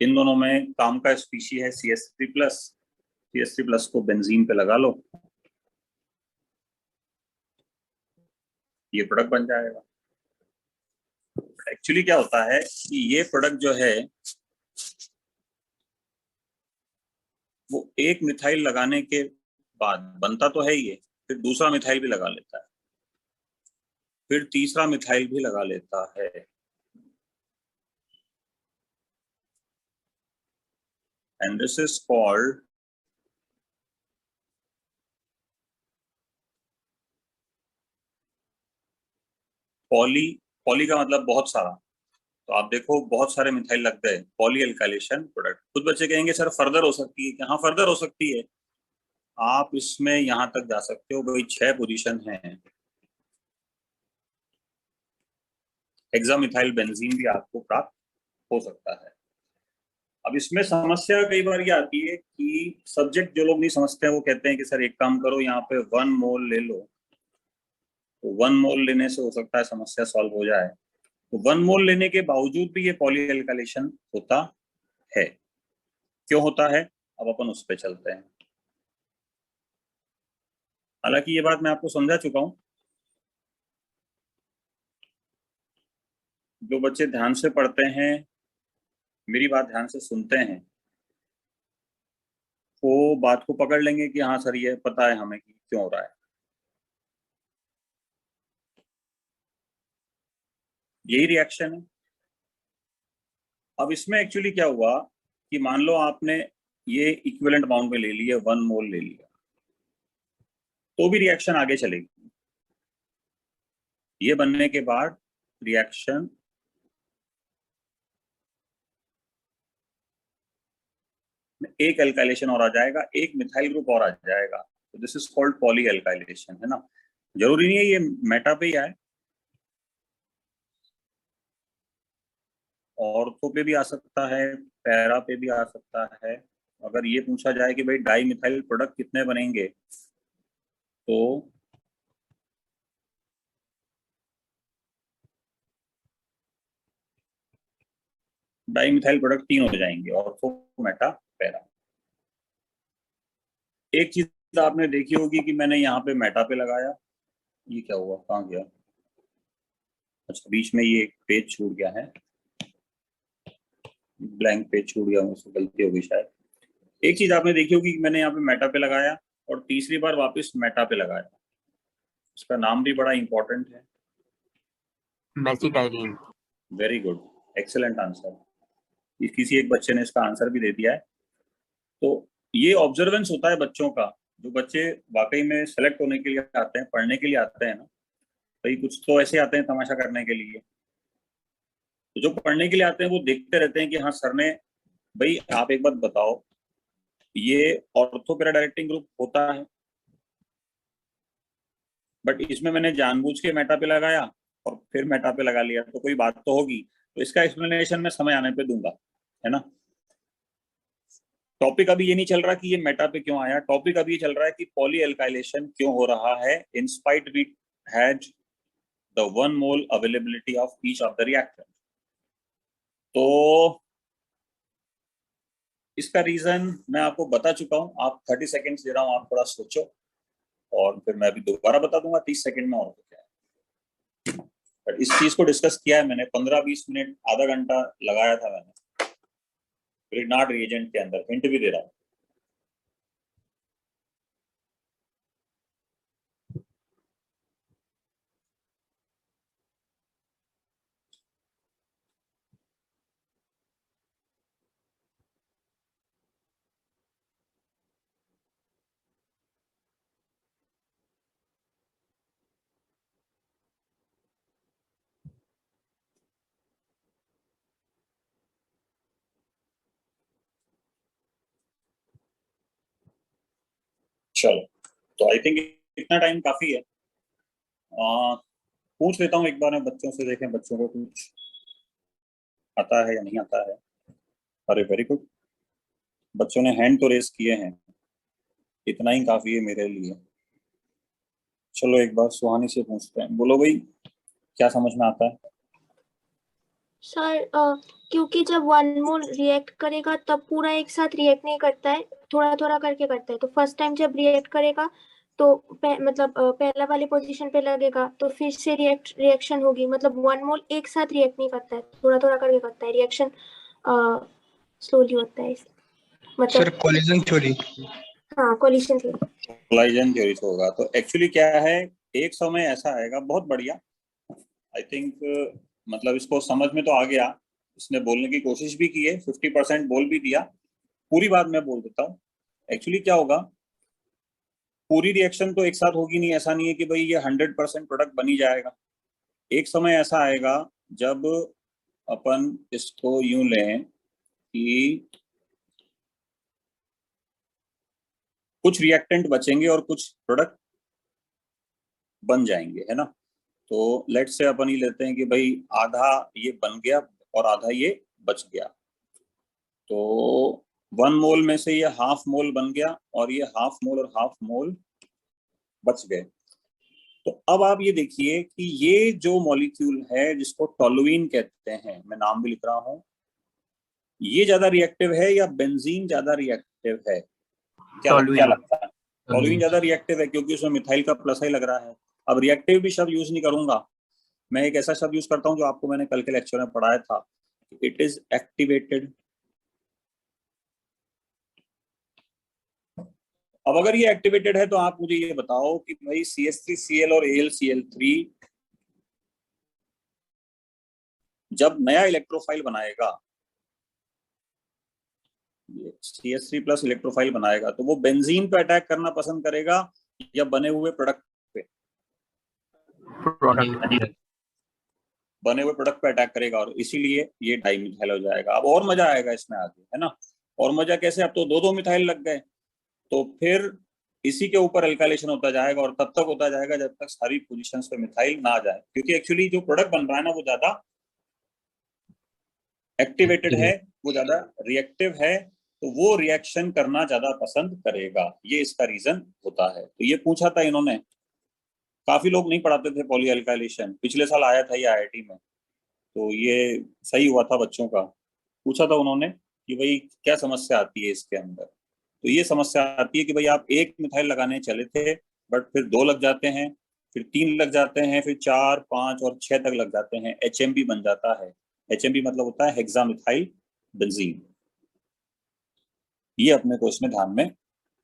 Speaker 1: इन दोनों में काम का स्पीशी है CH3+, CH3+ को बेंजीन पे लगा लो, ये प्रोडक्ट बन जाएगा। एक्चुअली क्या होता है कि ये प्रोडक्ट जो है वो एक मिथाइल लगाने के बाद बनता तो है ही, फिर दूसरा मिथाइल भी लगा लेता है, फिर तीसरा मिथाइल भी लगा लेता है। And this is called poly poly का मतलब बहुत सारा, तो आप देखो बहुत सारे मिथाइल लग गए, पॉली एल्काइलेशन प्रोडक्ट। कुछ बच्चे कहेंगे सर फर्दर हो सकती है क्या? हाँ फर्दर हो सकती है, आप इसमें यहां तक जा सकते हो भाई, 6 पोजीशन है। हेक्सामिथाइल बेंजीन भी आपको प्राप्त हो सकता है। अब इसमें समस्या कई बार ये आती है कि सब्जेक्ट जो लोग नहीं समझते हैं वो कहते हैं कि सर एक काम करो यहाँ पे 1 मोल ले लो, तो 1 मोल लेने से हो सकता है समस्या सॉल्व हो जाए। तो 1 मोल लेने के बावजूद भी ये पॉली एल्काइलेशन होता है। क्यों होता है, अब अपन उस पर चलते हैं। हालांकि ये बात मैं आपको समझा चुका हूं, जो बच्चे ध्यान से पढ़ते हैं, मेरी बात ध्यान से सुनते हैं, वो बात को पकड़ लेंगे कि हाँ सर ये पता है हमें कि क्यों हो रहा है। यही रिएक्शन है। अब इसमें एक्चुअली क्या हुआ कि मान लो आपने ये इक्विवेलेंट अमाउंट में ले लिया, 1 मोल ले लिया, तो भी रिएक्शन आगे चलेगी। ये बनने के बाद रिएक्शन एक एल्काइलेशन और आ जाएगा, एक मिथाइल ग्रुप और आ जाएगा, तो this is called poly alkylation, है ना। जरूरी नहीं है ये मेटा पे ही आए, ऑर्थो पे भी आ सकता है, पैरा पे भी आ सकता है। अगर ये पूछा जाए कि भाई डाई मिथाइल प्रोडक्ट कितने बनेंगे, तो डाई मिथाइल प्रोडक्ट 3 हो जाएंगे, ऑर्थो, मेटा, पैरा। एक चीज आपने देखी होगी कि मैंने यहाँ पे मेटा पे लगाया, ये क्या हुआ, कहाँ गया? अच्छा बीच में ये एक पेज छूट गया है, ब्लैंक पेज छूट गया, मुझसे गलती हो गई शायद। एक चीज आपने देखी होगी कि मैंने यहाँ पे मेटा पे लगाया और तीसरी बार वापस मेटा पे लगाया। इसका नाम भी बड़ा इंपॉर्टेंट है,
Speaker 6: mesitylene.
Speaker 1: Very good, excellent answer. किसी एक बच्चे ने इसका आंसर भी दे दिया है। तो ये ऑब्जर्वेंस होता है बच्चों का, जो बच्चे वाकई में सेलेक्ट होने के लिए आते हैं, पढ़ने के लिए आते हैं ना, भाई कुछ तो ऐसे आते हैं तमाशा करने के लिए। तो जो पढ़ने के लिए आते हैं वो देखते रहते हैं कि हाँ सर ने, भाई आप एक बात बताओ, ये ऑर्थोपेरा डायरेक्टिंग ग्रुप होता है, बट इसमें मैंने जानबूझ के मेटा पे लगाया और फिर मेटा पे लगा लिया, तो कोई बात तो होगी। तो इसका एक्सप्लेनेशन मैं समय आने पे दूंगा, है ना। टॉपिक अभी ये नहीं चल रहा कि ये मेटा पे क्यों आया, टॉपिक अभी ये चल रहा है कि पॉली एल्काइलेशन क्यों हो रहा है, in spite we had the 1 mole availability of each of the reactant. तो इसका रीजन मैं आपको बता चुका हूं, आप 30 सेकेंड्स दे रहा हूं, आप थोड़ा सोचो और फिर मैं अभी दोबारा बता दूंगा 30 सेकेंड में, और क्या है। पर इस चीज को डिस्कस किया है मैंने, 15-20 मिनट, आधा घंटा लगाया था मैंने ग्रिग्नार्ड रिएजेंट के अंदर, हिंट भी दे रहा हूं। चलो, तो आई थिंक इतना टाइम काफी है। पूछ लेता हूँ एक बार मैं बच्चों से, देखें बच्चों को कुछ आता है या नहीं आता है। अरे वेरी गुड, बच्चों ने हैंड तो रेस किए हैं, इतना ही काफी है मेरे लिए। चलो एक बार सुहानी से पूछते हैं, बोलो भाई क्या समझ में आता है।
Speaker 9: सर क्योंकि जब 1 मोल रिएक्ट करेगा तब पूरा एक साथ रिएक्ट नहीं करता है, थोड़ा थोड़ा करके करता है। तो फर्स्ट टाइम जब रिएक्ट करेगा तो मतलब पहला वाले पोजीशन पे लगेगा, तो फिर से रिएक्शन होगी। मतलब 1 मोल एक साथ रिएक्ट नहीं करता है, थोड़ा थोड़ा करके करता है, रिएक्शन स्लोली होता है। मतलब
Speaker 10: सर कोलिजन थ्योरी।
Speaker 9: हाँ, कोलिजन थ्योरी।
Speaker 1: कोलिजन थ्योरी से होगा। तो एक्चुअली क्या है, एक समय ऐसा आएगा, बहुत बढ़िया, आई थिंक मतलब इसको समझ में तो आ गया, इसने बोलने की कोशिश भी की है, 50% बोल भी दिया। पूरी बात मैं बोल देता हूँ। एक्चुअली क्या होगा, पूरी रिएक्शन तो एक साथ होगी नहीं, ऐसा नहीं है कि भाई ये 100% प्रोडक्ट बन ही जाएगा। एक समय ऐसा आएगा जब अपन इसको यूं लें कि कुछ रिएक्टेंट बचेंगे और कुछ प्रोडक्ट बन जाएंगे, है ना। तो लेट से अपन ही लेते हैं कि भाई आधा ये बन गया और आधा ये बच गया। तो 1 मोल में से ये हाफ मोल बन गया और ये हाफ मोल और हाफ मोल बच गए। तो अब आप ये देखिए कि ये जो मॉलिक्यूल है जिसको टोलुइन कहते हैं, मैं नाम भी लिख रहा हूं, ये ज्यादा रिएक्टिव है या बेंजीन ज्यादा रिएक्टिव है? क्या लगता है? टोलुइन ज्यादा रिएक्टिव है क्योंकि उसमें मिथाइल का प्लस ही लग रहा है। अब रिएक्टिव भी शब्द यूज नहीं करूंगा, मैं एक ऐसा शब्द यूज करता हूं जो आपको मैंने कल के लेक्चर में पढ़ाया था, इट इज एक्टिवेटेड। अब अगर ये एक्टिवेटेड है तो आप मुझे ये बताओ कि भाई CH3Cl और AlCl3 जब नया इलेक्ट्रोफाइल बनाएगा, CH3 प्लस इलेक्ट्रोफाइल बनाएगा, तो वो बेंजीन पे अटैक करना पसंद करेगा या बने हुए प्रोडक्ट पे? बने हुए प्रोडक्ट पे अटैक करेगा और इसीलिए ये डाइमिथाइल हो जाएगा। अब और मजा आएगा इसमें आगे, है ना। और मजा कैसे? अब तो दो मिथाइल लग गए, तो फिर इसी के ऊपर एल्काइलेशन होता जाएगा और तब तक होता जाएगा जब तक सारी पोजीशंस पे मिथाइल ना आ जाए, क्योंकि एक्चुअली जो प्रोडक्ट बन रहा है ना वो ज्यादा एक्टिवेटेड है, वो ज्यादा रिएक्टिव है, तो वो रिएक्शन करना ज्यादा पसंद करेगा। ये इसका रीजन होता है। तो ये पूछा था इन्होंने, काफी लोग नहीं पढ़ाते थे पॉली एल्काइलेशन, पिछले साल आया था ये IIT में, तो ये सही हुआ था बच्चों का। पूछा था उन्होंने कि भाई क्या समस्या आती है इसके अंदर। तो ये समस्या आती है कि भाई आप एक मिथाइल लगाने चले थे बट फिर 2 लग जाते हैं, फिर 3 लग जाते हैं, फिर 4, 5 और 6 तक लग जाते हैं, HMB बन जाता है। HMB मतलब होता है हेक्सामिथाइल बेंजीन। ये अपने को इसमें ध्यान में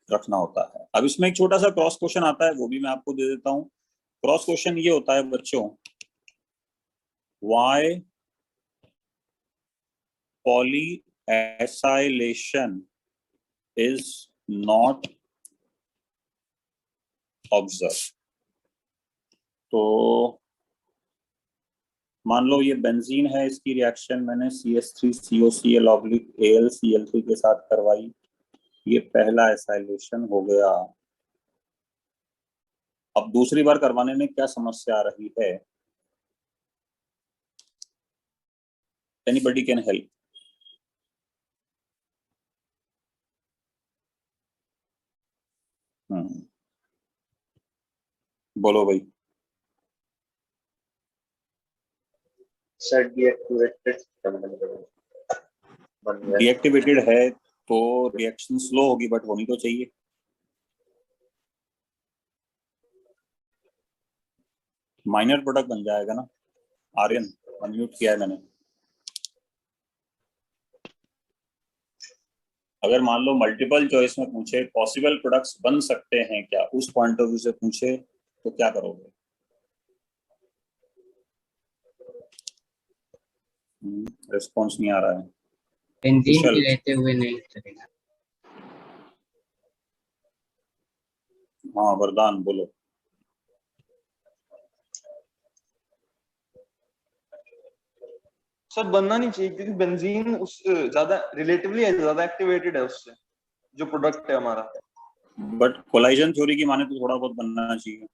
Speaker 1: रखना होता है। अब इसमें एक छोटा सा क्रॉस क्वेश्चन आता है, वो भी मैं आपको दे देता हूँ। क्रॉस क्वेश्चन ये होता है बच्चों, why polyacylation is not observed। तो मान लो ये बेंजीन है, इसकी रिएक्शन मैंने CH3COCl/AlCl3 के साथ करवाई, ये पहला एसाइलेशन हो गया। अब दूसरी बार करवाने में क्या समस्या आ रही है? Anybody can help? बोलो भाई। डीएक्टिवेटेड है तो रिएक्शन स्लो होगी, बट होनी तो चाहिए। माइनर प्रोडक्ट बन जाएगा ना। आर्यन अनम्यूट किया है मैंने। अगर मान लो मल्टीपल चॉइस में पूछे पॉसिबल प्रोडक्ट्स बन सकते हैं क्या, उस पॉइंट ऑफ व्यू से पूछे तो क्या करोगे? रिस्पॉन्स नहीं आ रहा है।
Speaker 2: बेंजीन के रहते हुए नहीं चलेगा।
Speaker 1: हाँ वरदान बोलो।
Speaker 4: सर बनना नहीं चाहिए क्योंकि बेंजीन उस ज्यादा रिलेटिवली ज्यादा एक्टिवेटेड है उससे, जो प्रोडक्ट है हमारा।
Speaker 1: बट कोलाइजन थ्योरी की माने तो थोड़ा बहुत बनना चाहिए।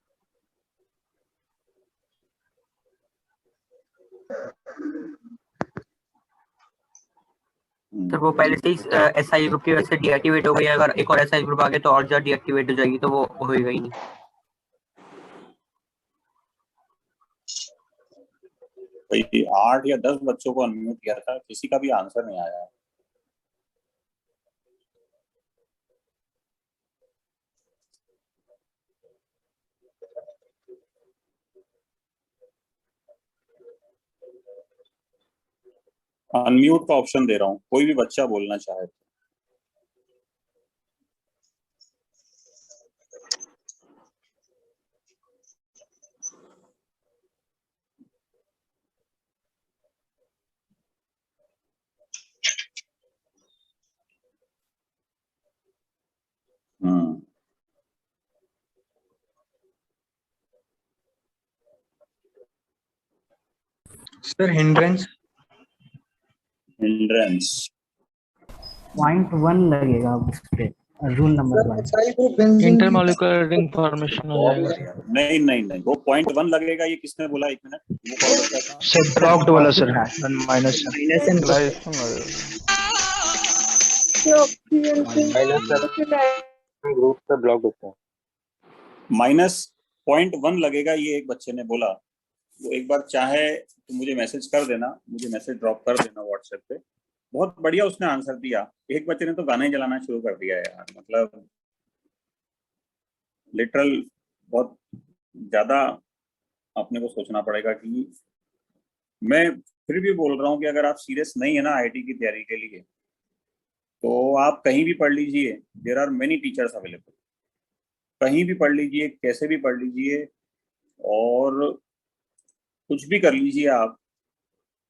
Speaker 6: सर वो पहले से ही SI ग्रुप की वजह से डीएक्टिवेट हो गई, अगर एक और SI ग्रुप आ गया तो और ज्यादा डीएक्टिवेट हो जाएगी, तो वो होएगा ही नहीं।
Speaker 1: भाई 8 या 10 बच्चों को अनम्यूट किया था, किसी का भी आंसर नहीं आया। अनम्यूट का ऑप्शन दे रहा हूँ, कोई भी बच्चा बोलना चाहे तो।
Speaker 10: सर हिंड्रेंस
Speaker 2: 0.1 लगेगा उस पे rule number 1।
Speaker 10: Intermolecular ring formation हो जाएगा।
Speaker 1: नहीं नहीं नहीं, वो 0.1 लगेगा। ये किसने बोला? एक मिनट, वो कौन बच्चा था?
Speaker 10: सर ब्लॉक्ड वाला सर माइनस
Speaker 4: ग्रुप पे ब्लॉक होता है।
Speaker 1: -0.1 लगेगा, ये एक बच्चे ने बोला। वो एक बार चाहे तो मुझे मैसेज कर देना, मुझे मैसेज ड्रॉप कर देना व्हाट्सएप पे। बहुत बढ़िया उसने आंसर दिया। एक बच्चे ने तो गाना ही चलाना शुरू कर दिया यार, मतलब लिटरल बहुत ज्यादा अपने को सोचना पड़ेगा। कि मैं फिर भी बोल रहा हूँ कि अगर आप सीरियस नहीं है ना आईआईटी की तैयारी के लिए, तो आप कहीं भी पढ़ लीजिए, there are many teachers available. कहीं भी पढ़ लीजिए, कैसे भी पढ़ लीजिए, और कुछ भी कर लीजिए आप।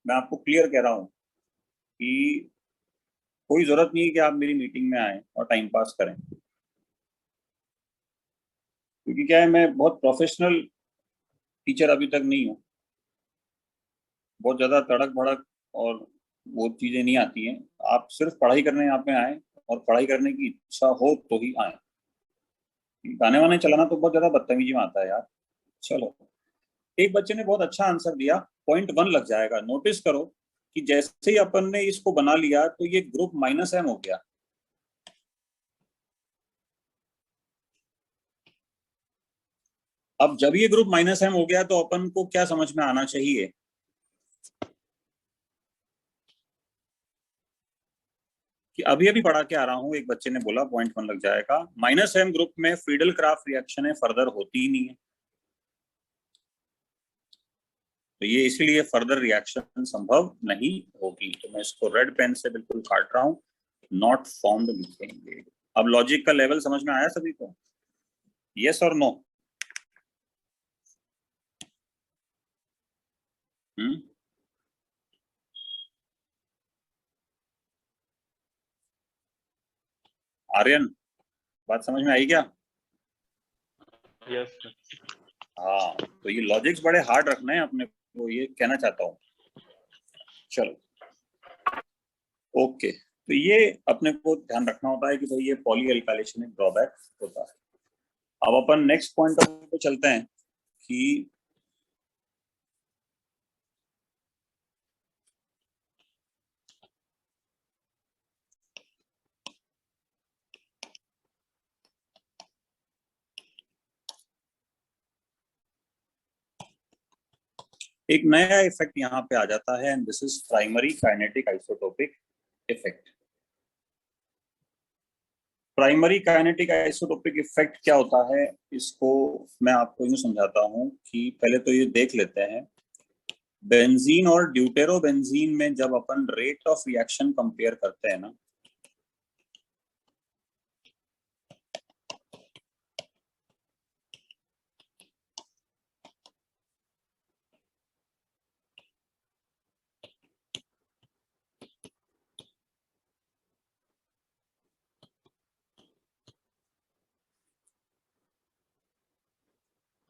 Speaker 1: मैं आपको क्लियर कह रहा हूँ कि कोई जरूरत नहीं है कि आप मेरी मीटिंग में आए और टाइम पास करें, क्योंकि क्या है, मैं बहुत प्रोफेशनल टीचर अभी तक नहीं हूँ। बहुत ज़्यादा तड़क भड़क और वो चीज़ें नहीं आती हैं। आप सिर्फ पढ़ाई करने यहाँ पे आए, और पढ़ाई करने की इच्छा हो तो ही आए। गाने वाने चलाना तो बहुत ज़्यादा बदतमीजी में आता है यार। चलो, एक बच्चे ने बहुत अच्छा आंसर दिया, 0.1 लग जाएगा। नोटिस करो कि जैसे ही अपन ने इसको बना लिया तो ये ग्रुप -m हो गया। अब जब ये ग्रुप -m हो गया तो अपन को क्या समझ में आना चाहिए? कि अभी पढ़ा के आ रहा हूं, एक बच्चे ने बोला 0.1 लग जाएगा। -m ग्रुप में फ्रीडल क्राफ्ट रिएक्शन फर्दर होती ही नहीं है, तो ये इसलिए फर्दर रिएक्शन संभव नहीं होगी। तो मैं इसको रेड पेन से बिल्कुल काट रहा हूं, नॉट फाउंड लिखेंगे। अब लॉजिक का लेवल समझ में आया सभी को? यस और नो? आर्यन, बात समझ में आई क्या?
Speaker 4: यस।
Speaker 1: हाँ, तो ये लॉजिक्स बड़े हार्ड रखने हैं अपने को, ये कहना चाहता हूँ। चलो ओके, तो ये अपने को ध्यान रखना होता है कि भाई ये पॉली एल्काइलेशन एक ड्रॉबैक होता है। अब अपन नेक्स्ट पॉइंट पे चलते हैं कि एक नया इफेक्ट यहाँ पे आ जाता है, and this is primary kinetic isotopic effect. Primary kinetic isotopic effect क्या होता है, इसको मैं आपको यूं समझाता हूं कि पहले तो ये देख लेते हैं। बेंजीन और ड्यूटेरोबेंजीन में जब अपन रेट ऑफ रिएक्शन कंपेयर करते हैं ना,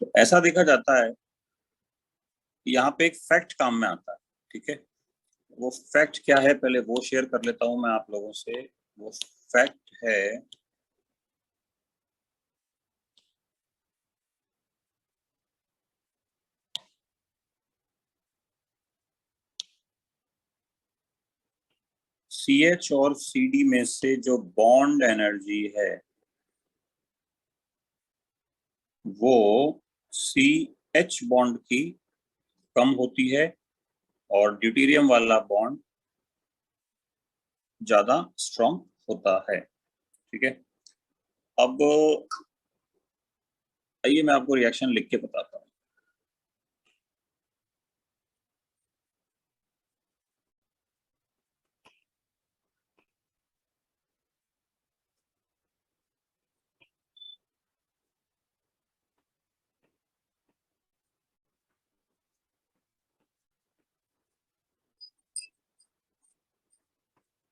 Speaker 1: तो ऐसा देखा जाता है कि यहाँ पे एक फैक्ट काम में आता है। ठीक है, वो फैक्ट क्या है पहले वो शेयर कर लेता हूं मैं आप लोगों से। वो फैक्ट है CH और CD में से जो बॉन्ड एनर्जी है वो CH बॉन्ड की कम होती है, और ड्यूटेरियम वाला बॉन्ड ज्यादा स्ट्रॉन्ग होता है। ठीक है, अब आइए मैं आपको रिएक्शन लिख के बताता हूँ।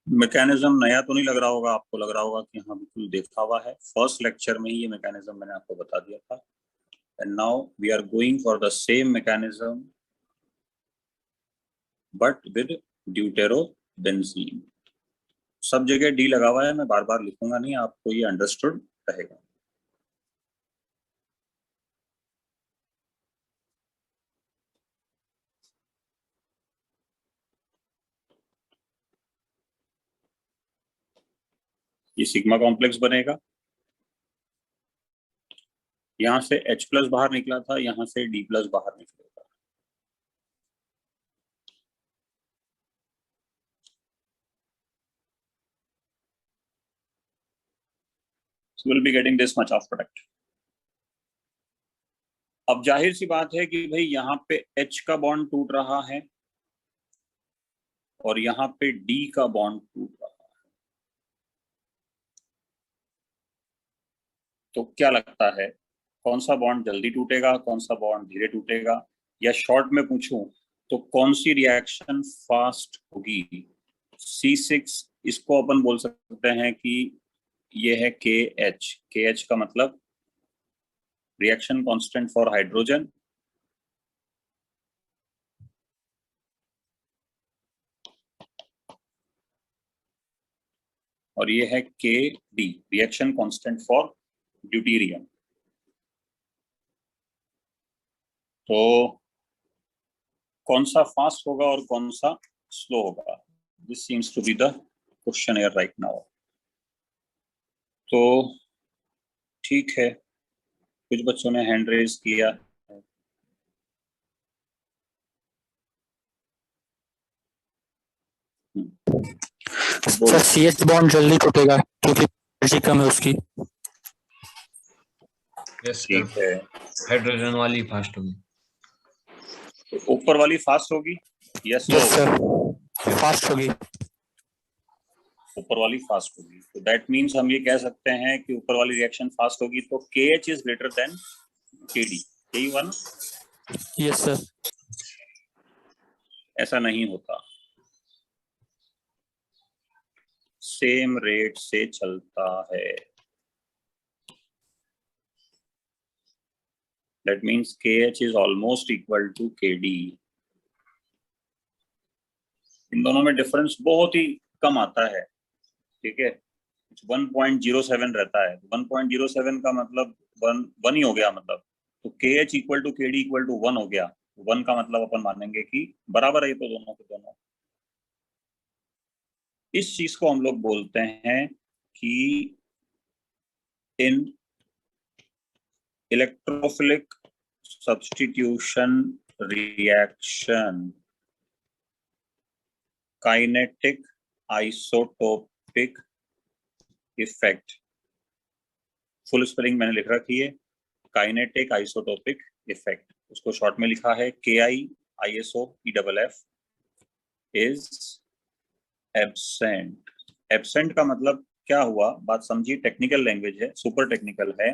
Speaker 1: मैकेनिज्म नया तो नहीं लग रहा होगा आपको, लग रहा होगा कि हाँ बिल्कुल देखा हुआ है। फर्स्ट लेक्चर में ही ये मैकेनिज्म मैंने आपको बता दिया था, and now we are going for the same mechanism but with deuterobenzene. सब जगह डी लगा हुआ है, मैं बार बार लिखूंगा नहीं, आपको ये अंडरस्टूड रहेगा। ये सिग्मा कॉम्प्लेक्स बनेगा, यहां से H+ बाहर निकला था, यहां से D+ बाहर निकलेगा। So we'll be getting this much of product. अब जाहिर सी बात है कि भाई यहाँ पे H का बॉन्ड टूट रहा है और यहाँ पे D का बॉन्ड टूट रहा है, तो क्या लगता है कौन सा बॉन्ड जल्दी टूटेगा, कौन सा बॉन्ड धीरे टूटेगा, या शॉर्ट में पूछूं तो कौन सी रिएक्शन फास्ट होगी? C6 इसको अपन बोल सकते हैं कि ये है KH। KH का मतलब रिएक्शन कांस्टेंट फॉर हाइड्रोजन, और ये है KD reaction constant for deuterium. तो कौन सा फास्ट होगा और कौन सा स्लो होगा? This seems to be the question here right now. तो ठीक है, कुछ बच्चों ने हैंड रेज किया।
Speaker 10: सर CH बॉन्ड जल्दी टूटेगा क्योंकि एनर्जी कम है उसकी।
Speaker 1: ठीक है,
Speaker 7: हाइड्रोजन वाली फास्ट होगी,
Speaker 1: ऊपर वाली फास्ट होगी या स्लो?
Speaker 10: यस सर, फास्ट होगी।
Speaker 1: ऊपर वाली फास्ट होगी, तो दैट मींस हम ये कह सकते हैं कि ऊपर वाली रिएक्शन फास्ट होगी, तो KH is greater than KD। यही हुआ ना?
Speaker 10: Yes sir.
Speaker 1: ऐसा नहीं होता, सेम रेट से चलता है। That means KH is almost equal to KD। इन दोनों में डिफरेंस बहुत ही कम आता है, ठीक है, 1.07 रहता है। 1.07 का मतलब 1 ही हो गया, मतलब तो KH equal to KD equal to 1 हो गया। 1 का मतलब अपन मानेंगे कि बराबर है ये तो दोनों के दोनों। इस चीज को हम लोग बोलते हैं कि in electrophilic substitution reaction kinetic isotopic effect, full spelling मैंने लिख रखी है, काइनेटिक आइसोटोपिक इफेक्ट, उसको शॉर्ट में लिखा है KIISOTFF इज एब्सेंट। एब्सेंट का मतलब क्या हुआ, बात समझिए, टेक्निकल लैंग्वेज है, सुपर टेक्निकल है।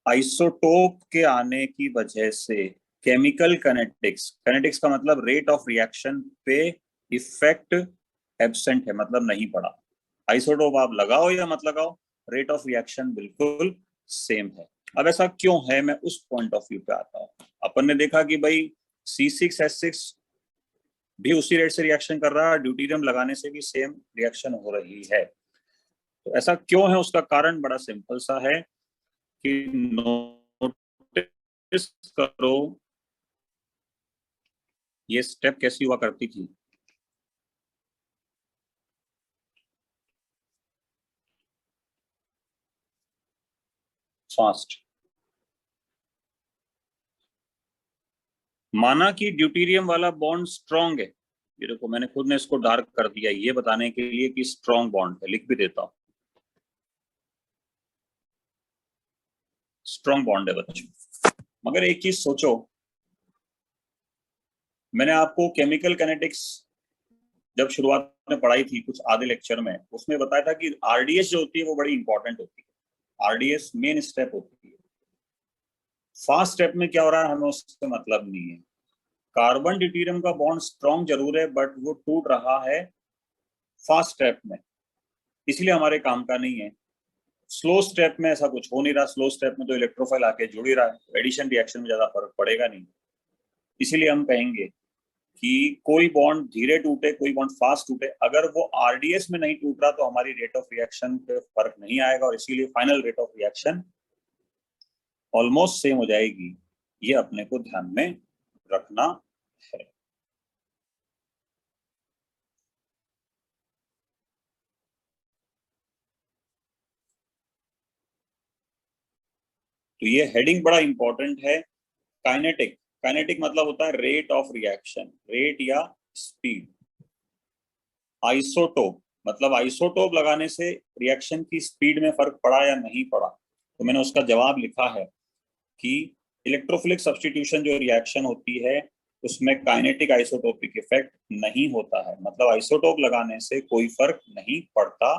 Speaker 1: आइसोटोप के आने की वजह से केमिकल काइनेटिक्स, काइनेटिक्स का मतलब रेट ऑफ रिएक्शन पे इफेक्ट एब्सेंट है, मतलब नहीं पड़ा। आइसोटोप आप लगाओ या मत लगाओ, रेट ऑफ रिएक्शन बिल्कुल सेम है। अब ऐसा क्यों है, मैं उस पॉइंट ऑफ व्यू पे आता हूं। अपन ने देखा कि भाई C6H6 भी उसी रेट से रिएक्शन कर रहा है, ड्यूटेरियम लगाने से भी सेम रिएक्शन हो रही है। तो ऐसा क्यों है, उसका कारण बड़ा सिंपल सा है कि नोटिस करो ये स्टेप कैसी हुआ करती थी। फास्ट, माना कि ड्यूटेरियम वाला बॉन्ड स्ट्रॉन्ग है, ये देखो मैंने खुद ने इसको डार्क कर दिया ये बताने के लिए कि स्ट्रॉन्ग बॉन्ड है, लिख भी देता हूं, स्ट्रॉन्ग बॉन्ड है बच्चों। मगर एक चीज सोचो, मैंने आपको केमिकल काइनेटिक्स जब शुरुआत में पढ़ाई थी कुछ आधे लेक्चर में, उसमें बताया था कि RDS जो होती है वो बड़ी इंपॉर्टेंट होती है, RDS मेन स्टेप होती है। फास्ट स्टेप में क्या हो रहा है हमें उससे मतलब नहीं है। कार्बन ड्यूटेरियम का बॉन्ड स्ट्रॉन्ग जरूर है बट वो टूट रहा है फास्ट स्टेप में, इसलिए हमारे काम का नहीं है। स्लो स्टेप में ऐसा कुछ हो नहीं रहा, स्लो स्टेप में तो इलेक्ट्रोफाइल आके जुड़ ही रहा है, एडिशन रिएक्शन में ज्यादा फर्क पड़ेगा नहीं। इसीलिए हम कहेंगे कि कोई बॉन्ड धीरे टूटे, कोई बॉन्ड फास्ट टूटे, अगर वो आरडीएस में नहीं टूट रहा तो हमारी रेट ऑफ रिएक्शन पे फर्क नहीं आएगा और इसीलिए final rate of reaction almost same हो जाएगी। ये अपने को ध्यान में रखना है। तो ये हेडिंग बड़ा इंपॉर्टेंट है। काइनेटिक, काइनेटिक मतलब होता है रेट ऑफ रिएक्शन, रेट या स्पीड। आइसोटोप मतलब आइसोटोप लगाने से रिएक्शन की स्पीड में फर्क पड़ा या नहीं पड़ा, तो मैंने उसका जवाब लिखा है कि इलेक्ट्रोफिलिक सब्स्टिट्यूशन जो रिएक्शन होती है उसमें काइनेटिक आइसोटोपिक इफेक्ट नहीं होता है, मतलब आइसोटोप लगाने से कोई फर्क नहीं पड़ता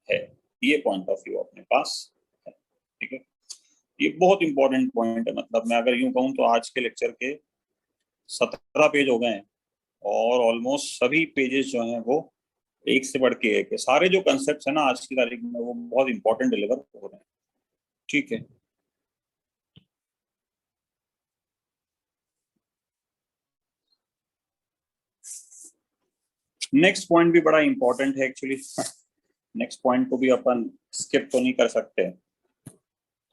Speaker 1: है। ये पॉइंट ऑफ व्यू अपने पास है, ठीक है। ये बहुत इंपॉर्टेंट पॉइंट है, मतलब मैं अगर यूं कहूं तो आज के लेक्चर के 17 पेज हो गए हैं और ऑलमोस्ट सभी पेजेस जो हैं वो एक से बढ़ के एक है। सारे जो कंसेप्ट है ना आज की तारीख में वो बहुत इंपॉर्टेंट डिलीवर हो रहे हैं, ठीक है। नेक्स्ट पॉइंट भी बड़ा इंपॉर्टेंट है एक्चुअली। नेक्स्ट पॉइंट को भी अपन स्किप तो नहीं कर सकते,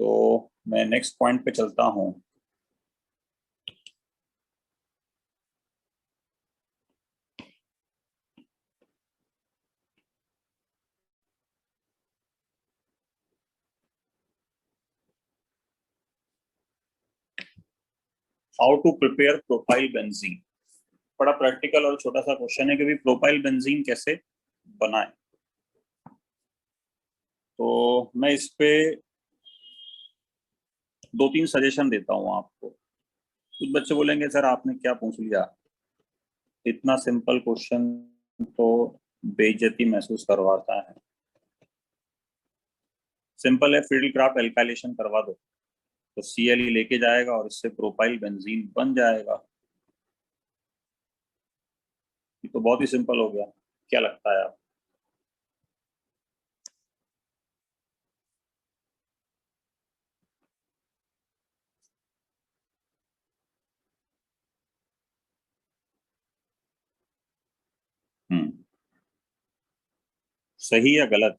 Speaker 1: तो मैं नेक्स्ट पॉइंट पे चलता हूं। How to prepare propyl benzene. बड़ा प्रैक्टिकल और छोटा सा क्वेश्चन है कि भाई प्रोपाइल बेंजीन कैसे बनाएं। तो मैं इस पे 2-3 सजेशन देता हूं आपको। कुछ बच्चे बोलेंगे सर आपने क्या पूछ लिया, इतना सिंपल क्वेश्चन तो बेइज्जती महसूस करवाता है। सिंपल है, फील्ड क्राफ्ट एल्काइलेशन करवा दो तो CLE लेके जाएगा और इससे प्रोपाइल बेंजीन बन जाएगा। ये तो बहुत ही सिंपल हो गया, क्या लगता है आप? सही या गलत?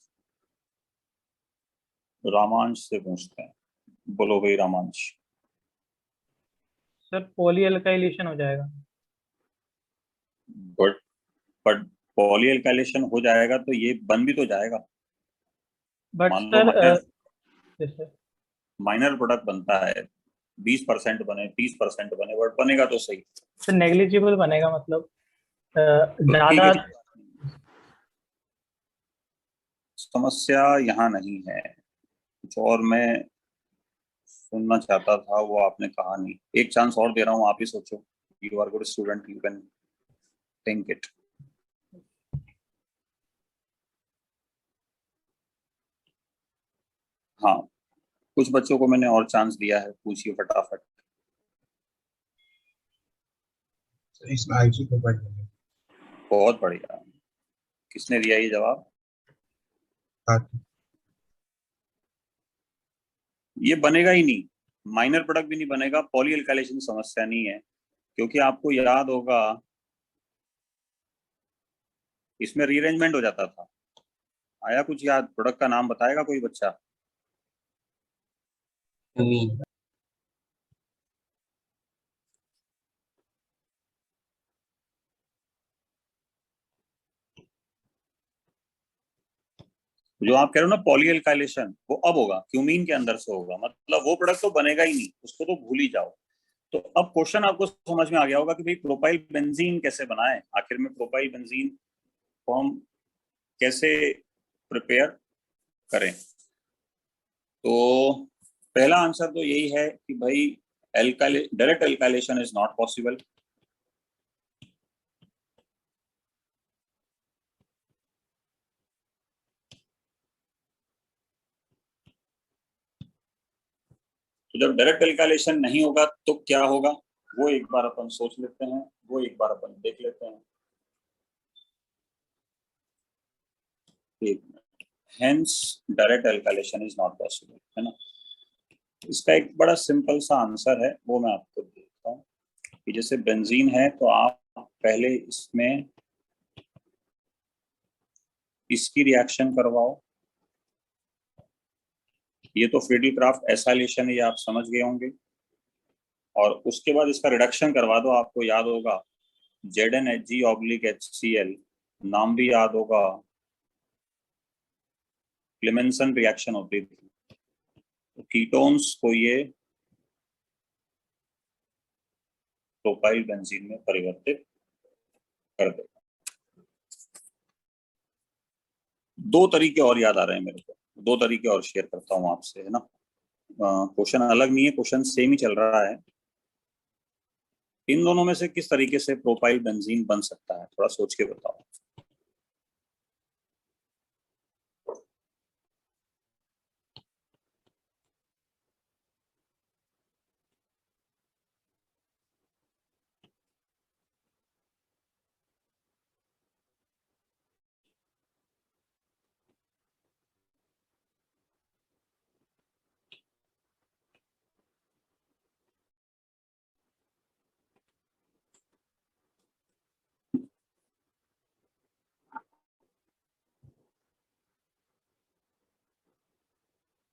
Speaker 1: रामांश से पूछते हैं, बोलो भाई रामांश।
Speaker 11: सर पॉली एल्काइलेशन हो जाएगा।
Speaker 1: बट पॉली एल्काइलेशन हो जाएगा तो ये बन भी तो जाएगा।
Speaker 11: बट
Speaker 1: मान लो
Speaker 11: सर
Speaker 1: माइनर प्रोडक्ट बनता है, 20% बने 30% बने, बट बनेगा तो सही।
Speaker 11: सर नेग्लिजिबल बनेगा, मतलब ज्यादा।
Speaker 1: समस्या यहाँ नहीं है, कुछ और मैं सुनना चाहता था वो आपने कहा नहीं। एक चांस और दे रहा हूँ, आप ही सोचो। You are good student, you can think it. हाँ, कुछ बच्चों को मैंने और चांस दिया है, पूछिए फटाफट।
Speaker 12: इसमें आईसी प्रोवाइड करेंगे।
Speaker 1: बहुत बढ़िया, किसने दिया ये जवाब? ये बनेगा ही नहीं, माइनर प्रोडक्ट भी नहीं बनेगा, पॉली एल्काइलेशन समस्या नहीं है, क्योंकि आपको याद होगा इसमें रीअरेंजमेंट हो जाता था। आया कुछ याद? प्रोडक्ट का नाम बताएगा कोई बच्चा? जो आप कह रहे हो ना पॉली एल्काइलेशन, वो अब होगा, क्यूमीन के अंदर से होगा, मतलब वो प्रोडक्ट तो बनेगा ही नहीं, उसको तो भूल ही जाओ। तो अब क्वेश्चन आपको समझ में आ गया होगा कि भाई प्रोपाइल बेंजीन कैसे बनाएं, आखिर में प्रोपाइल बेंजीन को हम कैसे प्रिपेयर करें। तो पहला आंसर तो यही है कि भाई direct alkylation is not possible. तो जब डायरेक्ट एल्काइलेशन नहीं होगा तो क्या होगा, वो एक बार अपन सोच लेते हैं, वो एक बार अपन देख लेते हैं। Hence direct alkylation is not possible, है ना। इसका एक बड़ा सिंपल सा आंसर है, वो मैं आपको देता हूँ कि जैसे बेंजीन है तो आप पहले इसमें इसकी रिएक्शन करवाओ। ये तो फ्रीडल-क्राफ्ट एसाइलेशन है, ये आप समझ गए होंगे। और उसके बाद इसका रिडक्शन करवा दो। आपको याद होगा ZnHg/HCl, नाम भी याद होगा, क्लेमेंसन रिएक्शन होती थी। तो कीटोन्स को ये प्रोपाइल बेंजीन में परिवर्तित कर देगा। दो तरीके और याद आ रहे हैं मेरे को, दो तरीके और शेयर करता हूं आपसे, है ना। क्वेश्चन अलग नहीं है, क्वेश्चन सेम ही चल रहा है। इन दोनों में से किस तरीके से प्रोपाइल बेंजीन बन सकता है, थोड़ा सोच के बताओ।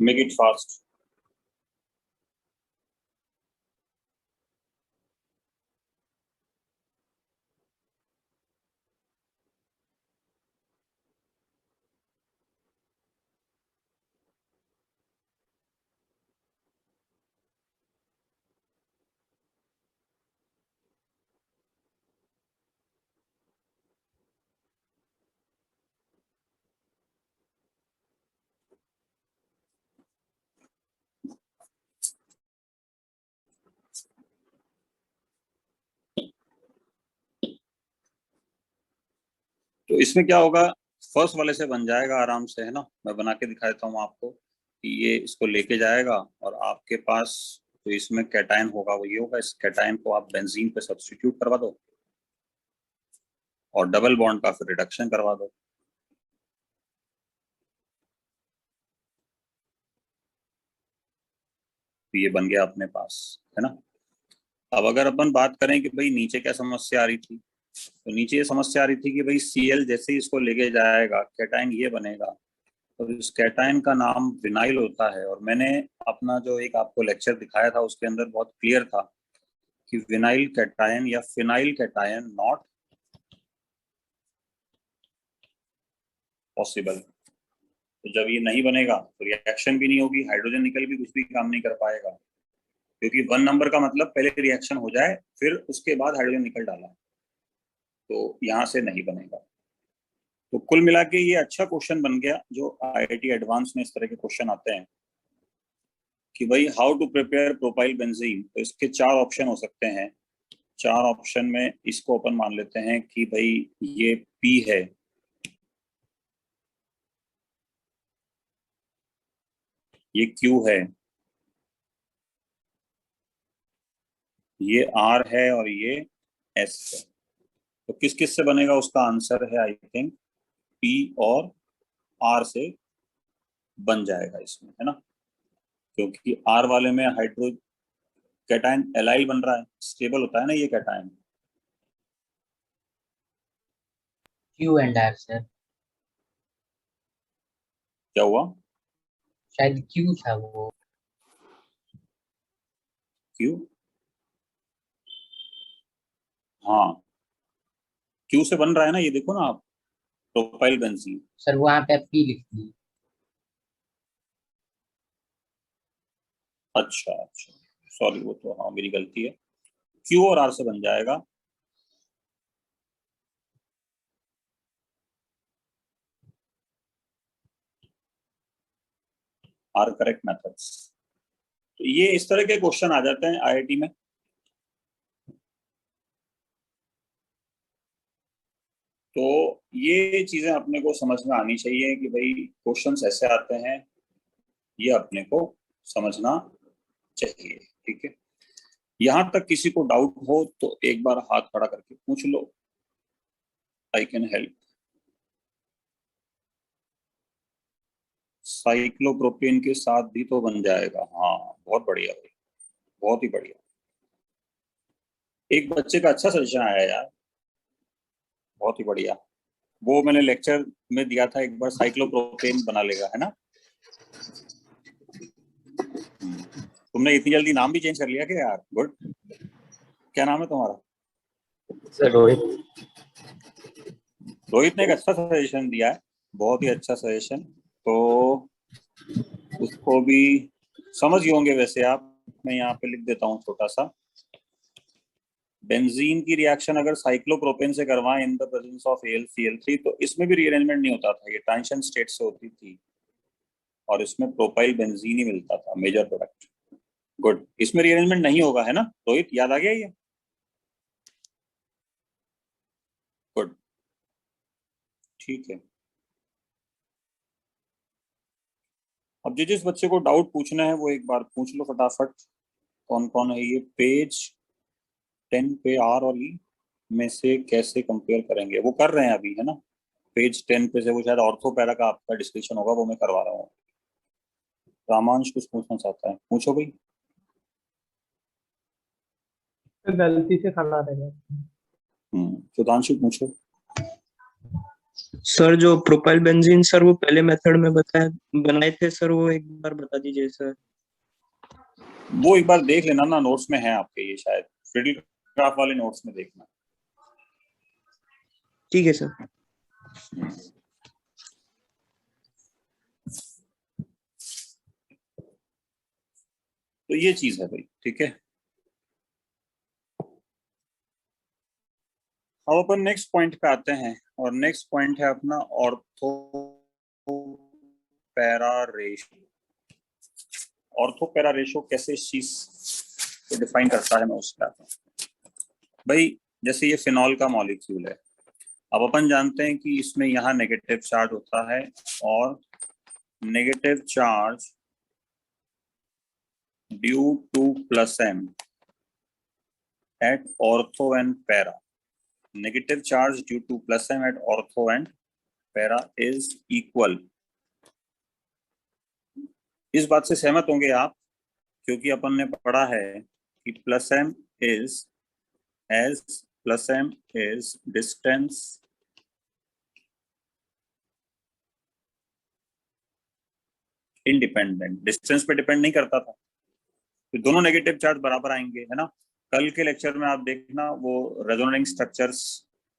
Speaker 1: Make it fast. तो इसमें क्या होगा, फर्स्ट वाले से बन जाएगा आराम से, है ना। मैं बना के दिखा देता हूँ आपको कि ये इसको लेके जाएगा और आपके पास तो इसमें कैटायन होगा, वो ये होगा। इस कैटायन को आप बेंजीन पे सब्स्टिट्यूट करवा दो और डबल बॉन्ड का फिर रिडक्शन करवा दो। तो ये बन गया अपने पास, है ना। अब अगर अपन बात करें कि भाई नीचे क्या समस्या आ रही थी, तो नीचे ये समस्या आ रही थी कि भाई Cl जैसे ही इसको लेके जाएगा कैटायन ये बनेगा, तो इस कैटायन का नाम विनाइल होता है। और मैंने अपना जो एक आपको लेक्चर दिखाया था उसके अंदर बहुत क्लियर था कि विनाइल कैटायन या फिनाइल कैटायन नॉट पॉसिबल। तो जब ये नहीं बनेगा तो रिएक्शन भी नहीं होगी, हाइड्रोजन निकल भी कुछ भी काम नहीं कर पाएगा, क्योंकि 1 नंबर का मतलब पहले रिएक्शन हो जाए फिर उसके बाद हाइड्रोजन निकल डाला, तो यहाँ से नहीं बनेगा। तो कुल मिला के ये अच्छा क्वेश्चन बन गया जो IIT एडवांस में इस तरह के क्वेश्चन आते हैं कि भाई how to prepare propyl benzene. तो इसके 4 ऑप्शन हो सकते हैं। 4 ऑप्शन में इसको अपन मान लेते हैं कि भाई ये P है, ये Q है, ये R है और ये S है। तो किस किस से बनेगा उसका आंसर है आई थिंक P और R से बन जाएगा इसमें, है ना। क्योंकि R वाले में हाइड्रो कैटायन एलाइल बन रहा है, स्टेबल होता है ना ये cation.
Speaker 6: Q and R sir.
Speaker 1: क्या हुआ?
Speaker 6: शायद Q था वो।
Speaker 1: Q, हाँ Q से बन रहा है ना, ये देखो ना आप, प्रोपाइल बेंजीन।
Speaker 6: सर वहाँ पे आप P लिख दिए।
Speaker 1: अच्छा अच्छा, सॉरी, वो तो हाँ मेरी गलती है। Q और R से बन जाएगा। Are correct methods. तो ये इस तरह के क्वेश्चन आ जाते हैं IIT में। तो ये चीजें अपने को समझ में आनी चाहिए कि भाई क्वेश्चंस ऐसे आते हैं, ये अपने को समझना चाहिए, ठीक है। यहां तक किसी को डाउट हो तो एक बार हाथ खड़ा करके पूछ लो, आई कैन हेल्प। साइक्लोप्रोपेन के साथ भी तो बन जाएगा, हाँ बहुत बढ़िया भाई, बहुत ही बढ़िया। एक बच्चे का अच्छा सजेशन आया यार, बहुत ही बढ़िया। वो मैंने लेक्चर में दिया था एक बार, साइक्लोप्रोपेन बना लेगा, है ना। तुमने इतनी जल्दी नाम भी चेंज कर लिया क्या यार, गुड। क्या नाम है तुम्हारा?
Speaker 8: सर रोहित।
Speaker 1: रोहित ने एक अच्छा सजेशन दिया है, बहुत ही अच्छा सजेशन। तो उसको भी समझ गए होंगे वैसे आप। मैं यहाँ पे लिख देता हूँ छोटा सा। बेंजीन की रिएक्शन अगर साइक्लोप्रोपेन से करवाएं इन द प्रेजेंस ऑफ AlCl3, तो इसमें भी रीअरेंजमेंट नहीं होता था, ये ट्रांजिशन स्टेट से होती थी और इसमें प्रोपाइल बेंजीन ही मिलता था मेजर प्रोडक्ट। गुड, इसमें रीअरेंजमेंट नहीं होगा, है ना रोहित, याद आ गया ये? गुड, ठीक है। अब जिस बच्चे को डाउट पूछना है वो एक बार पूछ लो फटाफट। कौन कौन है ये? पेज 10 पे R और E में से कैसे कंपेयर करेंगे, वो कर रहे हैं अभी, है ना। पेज 10 पे से वो शायद ऑर्थो पैरा का आपका डिस्कशन होगा, वो मैं करवा रहा हूँ। रामांश कुछ पूछना चाहता है, पूछो भाई।
Speaker 11: गलती से खड़ा रह गया।
Speaker 1: सुधांशु पूछो।
Speaker 8: सर जो प्रोपाइल बेंजीन सर वो पहले मेथड में बनाए थे सर, वो एक बार बता दीजिए सर।
Speaker 1: वो एक बार देख लेना ना, नोट्स में है आपके, ये शायद फ्रिडल क्राफ्ट वाले नोट्स में देखना।
Speaker 8: ठीक है सर।
Speaker 1: तो ये चीज है भाई, ठीक है। अब अपन नेक्स्ट पॉइंट पे आते हैं, और नेक्स्ट पॉइंट है अपना ortho para ratio. Ortho para ratio कैसे इस चीज को डिफाइन करता है, मैं उससे आता हूँ भाई। जैसे ये फिनॉल का मॉलिक्यूल है, अब अपन जानते हैं कि इसमें यहाँ नेगेटिव चार्ज होता है, और negative charge due to plus M at ortho and para, negative charge due to plus M at ortho and para is equal. इस बात से सहमत होंगे आप, क्योंकि अपन ने पढ़ा है कि plus M is distance independent, distance पे डिपेंड नहीं करता था, तो दोनों नेगेटिव चार्ज बराबर आएंगे, है ना। कल के लेक्चर में आप देखना, वो रेजोनेटिंग स्ट्रक्चर्स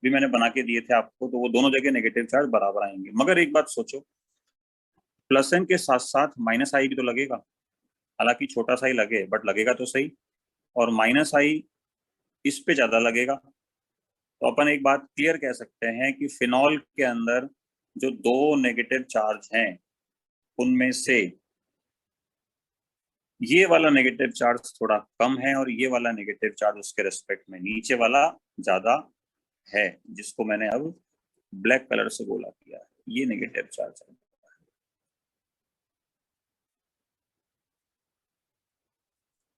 Speaker 1: भी मैंने बना के दिए थे आपको, तो वो दोनों जगह नेगेटिव चार्ज बराबर आएंगे। मगर एक बात सोचो, प्लस एम के साथ साथ माइनस आई भी तो लगेगा, हालांकि छोटा सा ही लगे बट लगेगा तो सही, और माइनस आई इस पे ज्यादा लगेगा। तो अपन एक बात क्लियर कह सकते हैं कि फिनॉल के अंदर जो दो नेगेटिव चार्ज हैं, उनमें से ये वाला नेगेटिव चार्ज थोड़ा कम है और ये वाला नेगेटिव चार्ज उसके रेस्पेक्ट में नीचे वाला ज्यादा है, जिसको मैंने अब ब्लैक कलर से गोला किया है, ये नेगेटिव चार्ज है।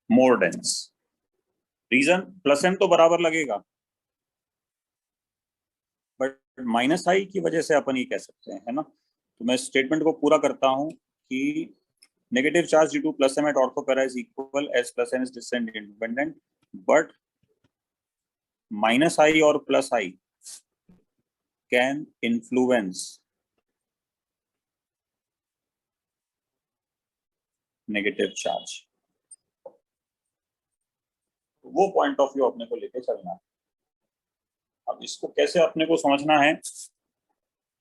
Speaker 1: More dense, reason plus M तो बराबर लगेगा, बट माइनस आई की वजह से अपन ये कह सकते हैं, है ना। तो मैं स्टेटमेंट को पूरा करता हूं कि negative charge due to plus m at ortho para is equal as plus m is distant independent, but minus I or plus I can influence negative charge। वो पॉइंट ऑफ व्यू अपने को लेके चलना है। अब इसको कैसे अपने को समझना है,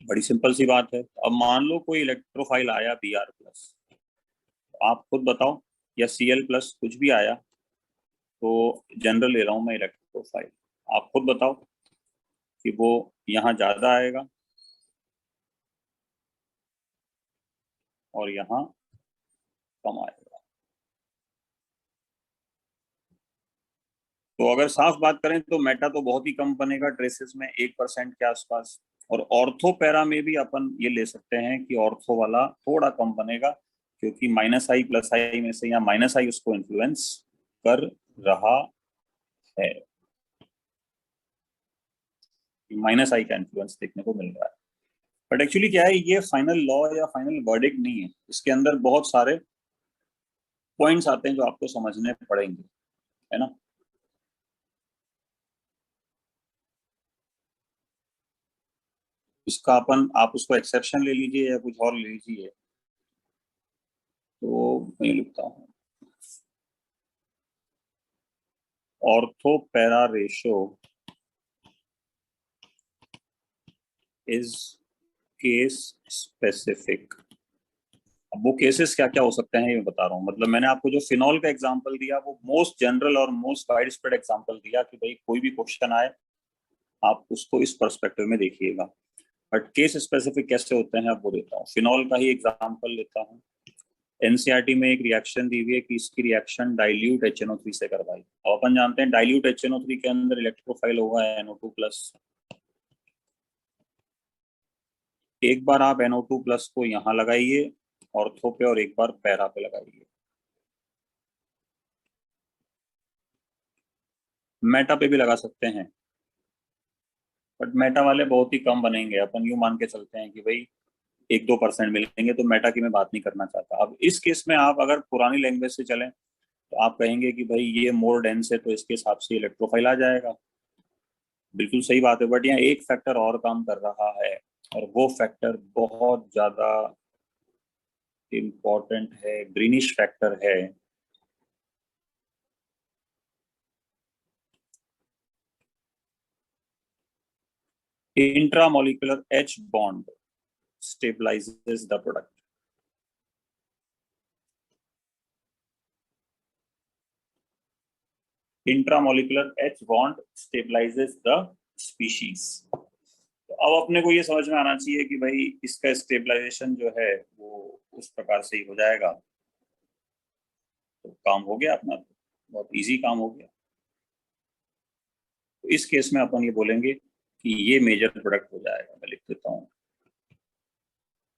Speaker 1: बड़ी सिंपल सी बात है। अब मान लो कोई इलेक्ट्रोफाइल आया Br प्लस, आप खुद बताओ, या Cl प्लस कुछ भी आया, तो जनरल ले रहा हूं मैं इलेक्ट्रोफाइल, आप खुद बताओ कि वो यहाँ ज्यादा आएगा और यहाँ कम आएगा। तो अगर साफ बात करें तो मेटा तो बहुत ही कम बनेगा, ट्रेसेस में 1% के आसपास, और ऑर्थो पैरा में भी अपन ये ले सकते हैं कि ऑर्थो वाला थोड़ा कम बनेगा, क्योंकि माइनस आई प्लस आई में से यहाँ माइनस आई उसको इन्फ्लुएंस कर रहा है, माइनस आई का इन्फ्लुएंस देखने को मिल रहा है। बट एक्चुअली क्या है, ये फाइनल लॉ या फाइनल वर्डिक्ट नहीं है, इसके अंदर बहुत सारे पॉइंट्स आते हैं जो आपको समझने पड़ेंगे, है ना। इसका आप उसको एक्सेप्शन ले लीजिए या कुछ और ले लीजिए, तो मैं लिखता हूँ ortho para ratio is case specific. अब वो केसेस क्या क्या हो सकते हैं ये बता रहा हूँ। मतलब मैंने आपको जो फिनॉल का एग्जांपल दिया वो मोस्ट जनरल और मोस्ट वाइड स्प्रेड एग्जांपल दिया कि भाई कोई भी क्वेश्चन आए आप उसको इस पर्सपेक्टिव में देखिएगा, बट केस स्पेसिफिक कैसे होते हैं अब वो देता हूँ। फिनॉल का ही एग्जांपल लेता हूँ। एनसीईआरटी में एक रिएक्शन दी हुई है कि इसकी रिएक्शन डाइल्यूट HNO3 से करवाई। और अपन जानते हैं डाइल्यूट HNO3 के अंदर इलेक्ट्रोफाइल होगा NO2+। एक बार आप NO2+ को यहाँ लगाइए ऑर्थो पे और एक बार पैरा पे लगाइए। मेटा पे भी लगा सकते हैं, बट मेटा वाले बहुत ही कम बनेंगे। अपन यूं मान के चलते हैं कि भाई 1-2% मिलेंगे, तो मेटा की मैं बात नहीं करना चाहता। अब इस केस में आप अगर पुरानी लैंग्वेज से चलें तो आप कहेंगे कि भाई ये मोर डेंस है तो इसके हिसाब से इलेक्ट्रोफाइल आ जाएगा। बिल्कुल सही बात है, बट यहाँ एक फैक्टर और काम कर रहा है और वो फैक्टर बहुत ज्यादा इम्पोर्टेंट है, ग्रीनिश फैक्टर है। Intramolecular H bond stabilizes the product. Intramolecular H bond stabilizes the species. तो अब अपने को ये समझ में आना चाहिए कि भाई इसका स्टेबलाइजेशन जो है वो उस प्रकार से ही हो जाएगा, तो काम हो गया अपना, बहुत इजी काम हो गया। तो इस केस में अपन ये बोलेंगे कि ये मेजर प्रोडक्ट हो जाएगा। मैं लिख देता हूँ,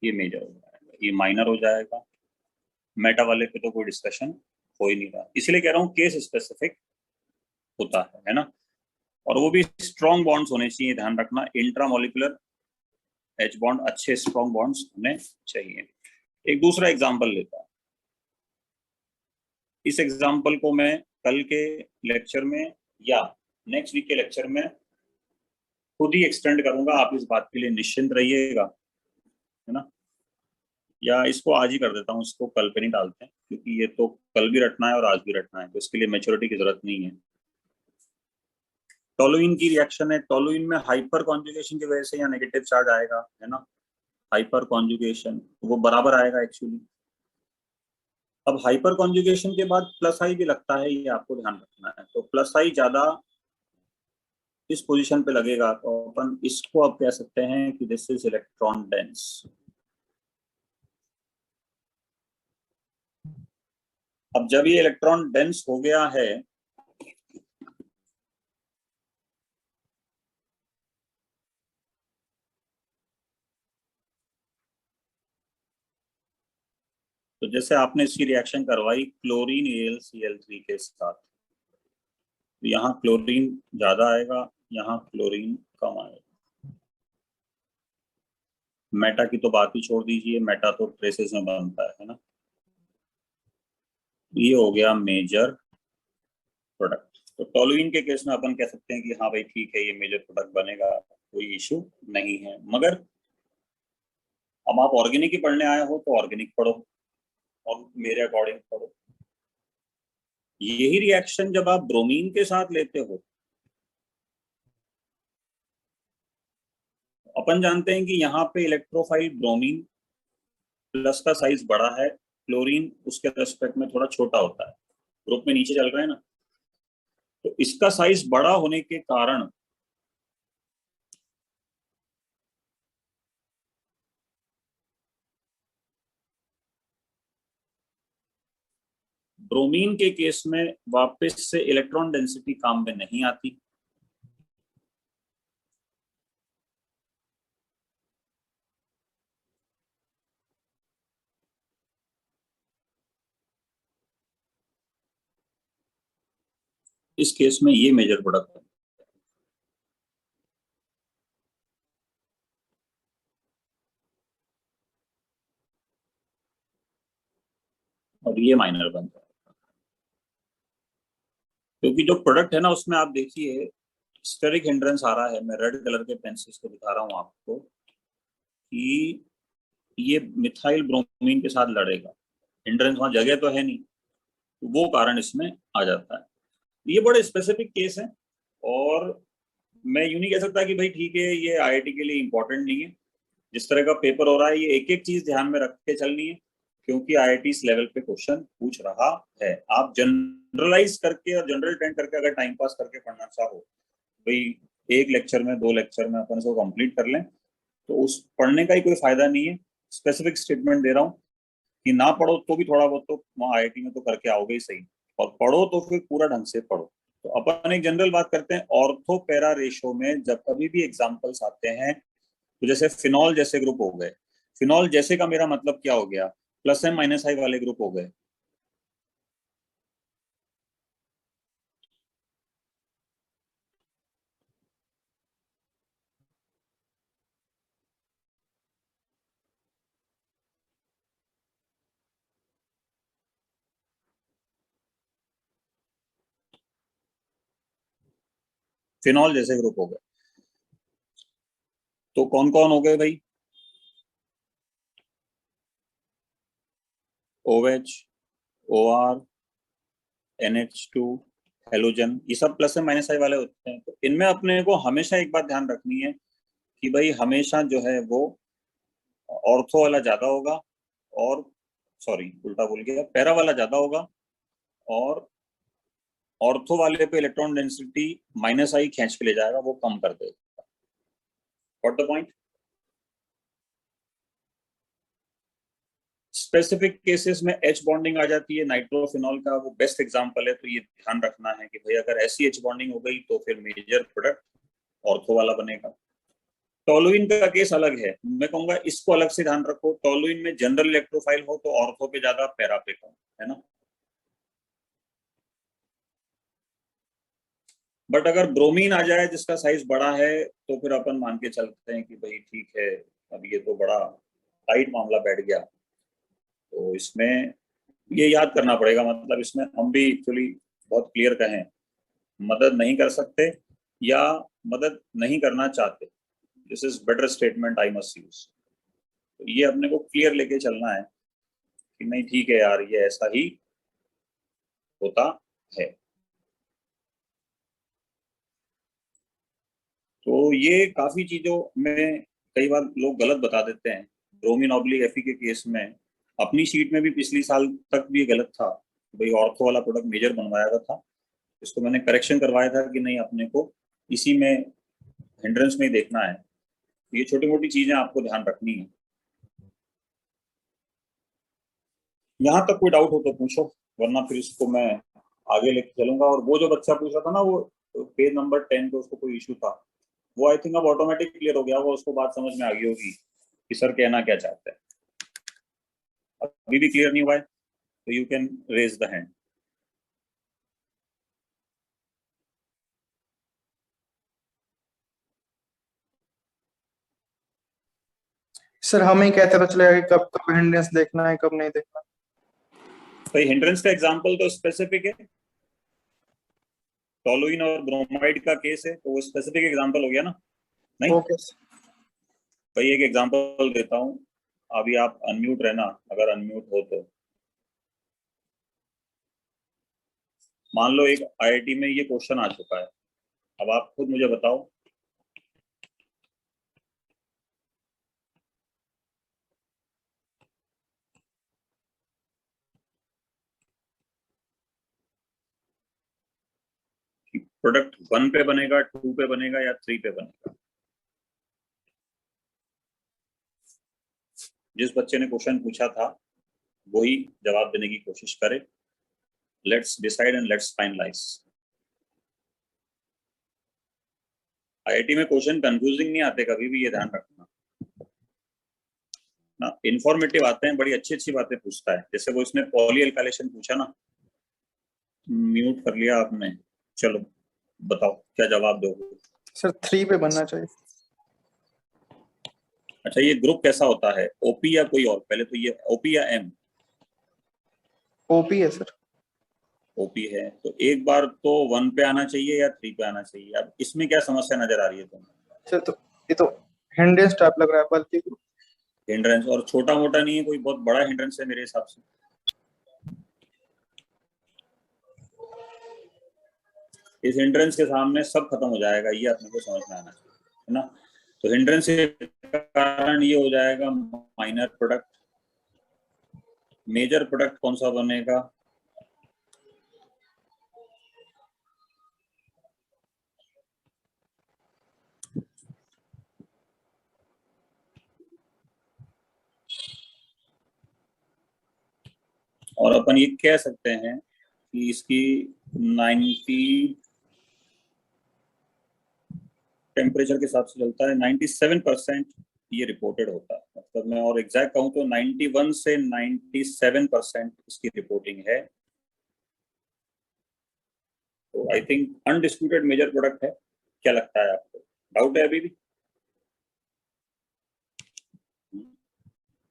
Speaker 1: ये मेजर हो जाएगा, ये माइनर हो जाएगा। मेटा वाले पे तो कोई डिस्कशन हो ही नहीं रहा, इसलिए कह रहा हूँ केस स्पेसिफिक होता है ना। और वो भी स्ट्रॉन्ग बॉन्ड्स होने चाहिए, ध्यान रखना। इंट्रामोलिकुलर H बॉन्ड अच्छे स्ट्रॉन्ग बॉन्ड्स होने चाहिए। एक दूसरा एग्जांपल लेता हूं। इस एग्जांपल को मैं कल के लेक्चर में या नेक्स्ट वीक के लेक्चर में खुद ही एक्सटेंड करूंगा। आप इस बात के लिए निश्चिंत रहिएगा, है ना। या इसको आज ही कर देता हूँ, इसको कल पे नहीं डालते हैं, क्योंकि ये तो कल भी रटना है और आज भी रटना है, तो इसके लिए मैच्योरिटी की जरूरत नहीं है। टोलुइन की रिएक्शन है। टोलुइन में हाइपर कॉन्जुगेशन की वजह से यहाँ नेगेटिव चार्ज आएगा, है ना। हाइपर कॉन्जुगेशन वो बराबर आएगा एक्चुअली। अब हाइपर कॉन्जुगेशन के बाद प्लस आई भी लगता है, ये आपको ध्यान रखना है। तो प्लस आई ज्यादा इस पोजीशन पे लगेगा, तो अपन इसको अब कह सकते हैं कि दिस इज इलेक्ट्रॉन डेंस। अब जब ये इलेक्ट्रॉन डेंस हो गया है तो जैसे आपने इसकी रिएक्शन करवाई क्लोरीन AlCl3 के साथ, तो यहाँ क्लोरीन ज्यादा आएगा, यहाँ क्लोरीन कम आएगा। मेटा की तो बात ही छोड़ दीजिए, मेटा तो ट्रेसेस में बनता है ना। ये हो गया मेजर प्रोडक्ट। तो टोलुइन के केस में अपन कह सकते हैं कि हाँ भाई ठीक है, ये मेजर प्रोडक्ट बनेगा, कोई इशू नहीं है। मगर अब आप ऑर्गेनिक ही पढ़ने आए हो तो ऑर्गेनिक पढ़ो और मेरे अकॉर्डिंग पढ़ो। यही रिएक्शन जब आप ब्रोमीन के साथ लेते हो, अपन जानते हैं कि यहाँ पे इलेक्ट्रोफाइल ब्रोमीन प्लस का साइज बड़ा है, क्लोरीन उसके रेस्पेक्ट में थोड़ा छोटा होता है। ग्रुप में नीचे चल रहे हैं ना, तो इसका साइज बड़ा होने के कारण ब्रोमीन के केस में वापस से इलेक्ट्रॉन डेंसिटी काम में नहीं आती। इस केस में ये मेजर प्रोडक्ट है और ये माइनर बन जाएगा। क्योंकि जो प्रोडक्ट है ना उसमें आप देखिए स्टेरिक हिंड्रेंस आ रहा है। मैं रेड कलर के पेंसिल्स को दिखा रहा हूं आपको। कि ये मिथाइल ब्रोमीन के साथ लड़ेगा, हिंड्रेंस वहां जगह तो है नहीं, तो वो कारण इसमें आ जाता है। ये बड़े स्पेसिफिक केस है और मैं यूं नहीं कह सकता कि भाई ठीक है ये आईआईटी के लिए इंपॉर्टेंट नहीं है। जिस तरह का पेपर हो रहा है ये एक एक चीज ध्यान में रख के चलनी है, क्योंकि आईआईटी इस लेवल पे क्वेश्चन पूछ रहा है। आप जनरलाइज करके और जनरल ट्रेंड करके अगर टाइम पास करके पढ़ना चाहो, भाई एक लेक्चर में 2 लेक्चर में अपन इसको कंप्लीट कर लें, तो उस पढ़ने का ही कोई फायदा नहीं है। स्पेसिफिक स्टेटमेंट दे रहा हूँ कि ना पढ़ो तो भी थोड़ा बहुत तो वहाँ आईआईटी में तो करके आओगे ही सही, और पढ़ो तो फिर पूरा ढंग से पढ़ो। तो अपन एक जनरल बात करते हैं। ऑर्थो पैरा रेशो में जब कभी भी एग्जांपल्स आते हैं, तो जैसे फिनॉल जैसे ग्रुप हो गए, फिनॉल जैसे का मेरा मतलब क्या हो गया, प्लस एम माइनस आई वाले ग्रुप हो गए। फिनॉल जैसे ग्रुप हो गए, तो कौन कौन हो गए भाई? OH, OR, NH2, हेलोजन, ये सब प्लस एम माइनस आई वाले होते हैं। तो इनमें अपने को हमेशा एक बात ध्यान रखनी है कि भाई हमेशा जो है वो ऑर्थो वाला ज्यादा होगा, और सॉरी उल्टा बोल गया, पैरा वाला ज्यादा होगा, और ऑर्थो वाले पे इलेक्ट्रॉन डेंसिटी माइनस आई खींच के ले जाएगा, वो कम कर देगा। What the point? Specific cases में H बॉन्डिंग आ जाती है, नाइट्रोफिनॉल का वो बेस्ट एग्जांपल है। तो ये ध्यान रखना है कि भाई अगर ऐसी H बॉन्डिंग हो गई तो फिर मेजर प्रोडक्ट ऑर्थो वाला बनेगा। टोलुइन का केस अलग है, मैं कहूंगा इसको अलग से ध्यान रखो। टोलुइन में जनरल इलेक्ट्रोफाइल हो तो ऑर्थो पे ज्यादा, पैरा पे कम, है ना। बट अगर ब्रोमीन आ जाए जिसका साइज बड़ा है, तो फिर अपन मान के चलते हैं कि भाई ठीक है, अब ये तो बड़ा टाइट मामला बैठ गया। तो इसमें ये याद करना पड़ेगा, मतलब इसमें हम भी एक्चुअली बहुत क्लियर कहें, मदद नहीं कर सकते या मदद नहीं करना चाहते। This is better statement I must use. तो ये अपने को क्लियर लेके चलना है कि नहीं ठीक है यार, ये ऐसा ही होता है। तो ये काफी चीजों में कई बार लोग गलत बता देते हैं। ब्रोमीन ऑब्लिक एफी के केस में अपनी शीट में भी पिछली साल तक भी गलत था, भाई ऑर्थो वाला प्रोडक्ट मेजर बनवाया था। इसको मैंने करेक्शन करवाया था कि नहीं, अपने को इसी में हिंड्रेंस में ही देखना है। ये छोटी मोटी चीजें आपको ध्यान रखनी है। यहाँ तक कोई डाउट हो तो पूछो, वरना फिर इसको मैं आगे लेके चलूंगा। और वो जो बच्चा पूछ रहा था ना, वो पेज नंबर 10 पे उसको कोई इशू था, वो आई थिंक अब ऑटोमेटिक क्लियर हो गया। वो उसको बात समझ में आ गई होगी कि सर कहना क्या चाहते हैं। अभी भी क्लियर नहीं हुआ है तो you can raise the hand.
Speaker 13: Sir हमें कैसे पता चलेगा कि कब कब हिंड्रेंस देखना है, कब नहीं देखना?
Speaker 1: भाई हिंड्रेंस का एग्जांपल तो स्पेसिफिक है, टोलुइन और ब्रोमाइड का केस है, तो वो स्पेसिफिक एग्जांपल हो गया ना। नहीं भाई एक एग्जांपल देता हूं, अभी आप अनम्यूट रहना, अगर अनम्यूट हो तो। मान लो एक आईआईटी में ये क्वेश्चन आ चुका है, अब आप खुद मुझे बताओ कि प्रोडक्ट 1 पे बनेगा, 2 पे बनेगा या 3 पे बनेगा। जिस बच्चे ने क्वेश्चन पूछा था वही जवाब देने की कोशिश करे। Let's decide and let's finalize. IIT में क्वेश्चन कंफ्यूजिंग नहीं आते कभी भी, ये ध्यान रखना ना। इंफॉर्मेटिव आते हैं, बड़ी अच्छी अच्छी बातें पूछता है। जैसे वो इसने पॉली एल्काइलेशन पूछा ना, म्यूट कर लिया आपने, चलो बताओ क्या जवाब दोगे?
Speaker 13: सर 3 पे बनना चाहिए।
Speaker 1: अच्छा ये ग्रुप कैसा होता है, ओपी या कोई और? पहले तो ये ओपी या एम?
Speaker 13: ओपी है सर।
Speaker 1: ओपी है तो एक बार तो 1 पे आना चाहिए या 3 पे आना चाहिए। अब इसमें क्या समस्या नजर आ रही है तुम्हें?
Speaker 13: सर तो ये तो हिंड्रेंस टाइप लग रहा है, बल्कि
Speaker 1: हिंड्रेंस, और छोटा मोटा नहीं है, कोई बहुत बड़ा हिंड्रेंस है मेरे हिसाब से। इस हिंड्रेंस के सामने सब खत्म हो जाएगा, ये अपने को समझ में आना चाहिए, है ना। तो हिंड्रेंस के कारण ये हो जाएगा माइनर प्रोडक्ट। मेजर प्रोडक्ट कौन सा बनेगा? और अपन ये कह सकते हैं कि इसकी 90 टेम्परेचर के हिसाब से चलता है, 97% ये रिपोर्टेड होता है। मतलब मैं और एग्जैक्ट कहूँ तो 91 से 97% इसकी रिपोर्टिंग है। तो I think undisputed major product है। क्या लगता है आपको? डाउट है अभी भी?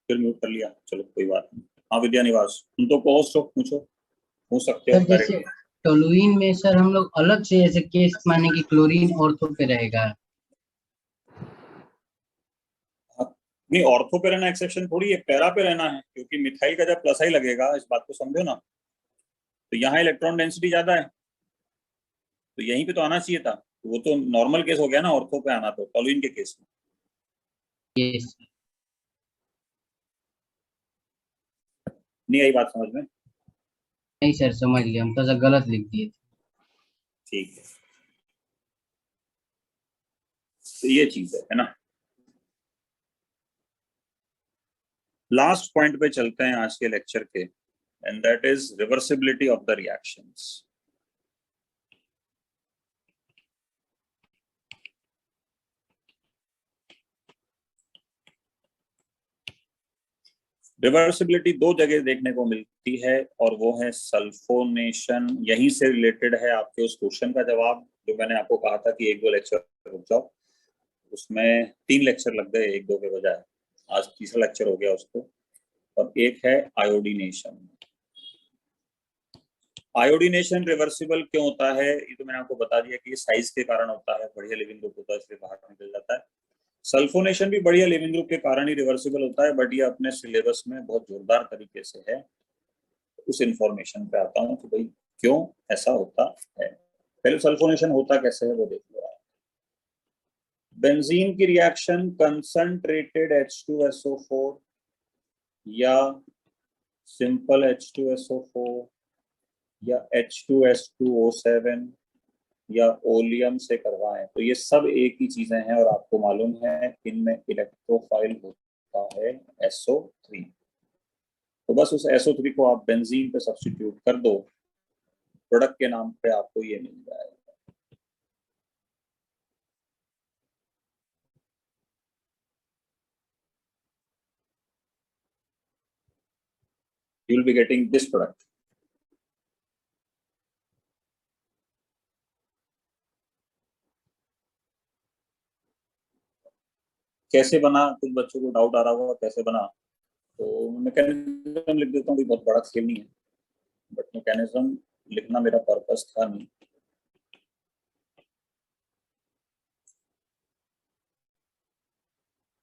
Speaker 1: फिर म्यूट कर लिया, चलो कोई बात नहीं। हाँ विद्या निवास, तुम तो पोस्ट हो, पूछ सकते हो डायरेक्टली।
Speaker 2: टोलुइन में सर हम लोग अलग से ऐसे केस माने कि क्लोरीन ऑर्थो पे रहेगा।
Speaker 1: नहीं, ऑर्थो पे रहना एक्सेप्शन थोड़ी है, पैरा पे रहना है, क्योंकि मिथाइल का जब प्लस आई लगेगा, इस बात को समझो ना, तो यहाँ इलेक्ट्रॉन डेंसिटी ज्यादा है, तो यहीं पे तो आना चाहिए था। वो तो नॉर्मल केस हो गया ना, ऑर्थो पे आना, तो टोलुइन के केस में।
Speaker 2: यस।
Speaker 1: नहीं आई बात समझ में?
Speaker 2: नहीं सर समझ लिया, हम तो गलत लिख दिए।
Speaker 1: ठीक है, तो ये चीज है ना। लास्ट पॉइंट पे चलते हैं आज के लेक्चर के, and that is reversibility of the reactions. Reversibility दो जगह देखने को मिलती है, और वो है सल्फोनेशन। यहीं से रिलेटेड है आपके उस क्वेश्चन का जवाब जो मैंने आपको कहा था कि 1-2 लेक्चर रुक जाओ। उसमें 3 लेक्चर लग गए 1-2 के बजाय, आज तीसरा लेक्चर हो गया उसको। और एक है आयोडीनेशन। आयोडीनेशन रिवर्सिबल क्यों होता है, ये तो मैंने आपको बता दिया कि ये साइज के कारण होता है, बढ़िया लिविंग ग्रुप होता है इसलिए बाहर निकल जाता है। सल्फोनेशन भी बढ़िया लिविंग ग्रुप के कारण ही रिवर्सिबल होता है, बट ये अपने सिलेबस में बहुत जोरदार तरीके से है। उस इंफॉर्मेशन पे आता हूँ कि भाई क्यों ऐसा होता है। पहले सल्फोनेशन होता कैसे है वो देख लो आप। बेंजीन की रिएक्शन कंसंट्रेटेड H2SO4 या सिंपल H2SO4 या H2S2O7 या ओलियम से करवाएं, तो ये सब एक ही चीजें हैं, और आपको मालूम है इनमें इलेक्ट्रोफाइल होता है SO3। तो बस उस SO3 को आप बेंजीन पे सब्स्टिट्यूट कर दो, प्रोडक्ट के नाम पे आपको ये मिल जाएगा। You will be getting this product. कैसे बना, कुछ बच्चों को डाउट आ रहा होगा कैसे बना, तो मैकेनिज्म लिख देता हूँ, कोई बहुत बड़ा खेल नहीं है, बट मैकेनिज्म लिखना मेरा पर्पस था नहीं।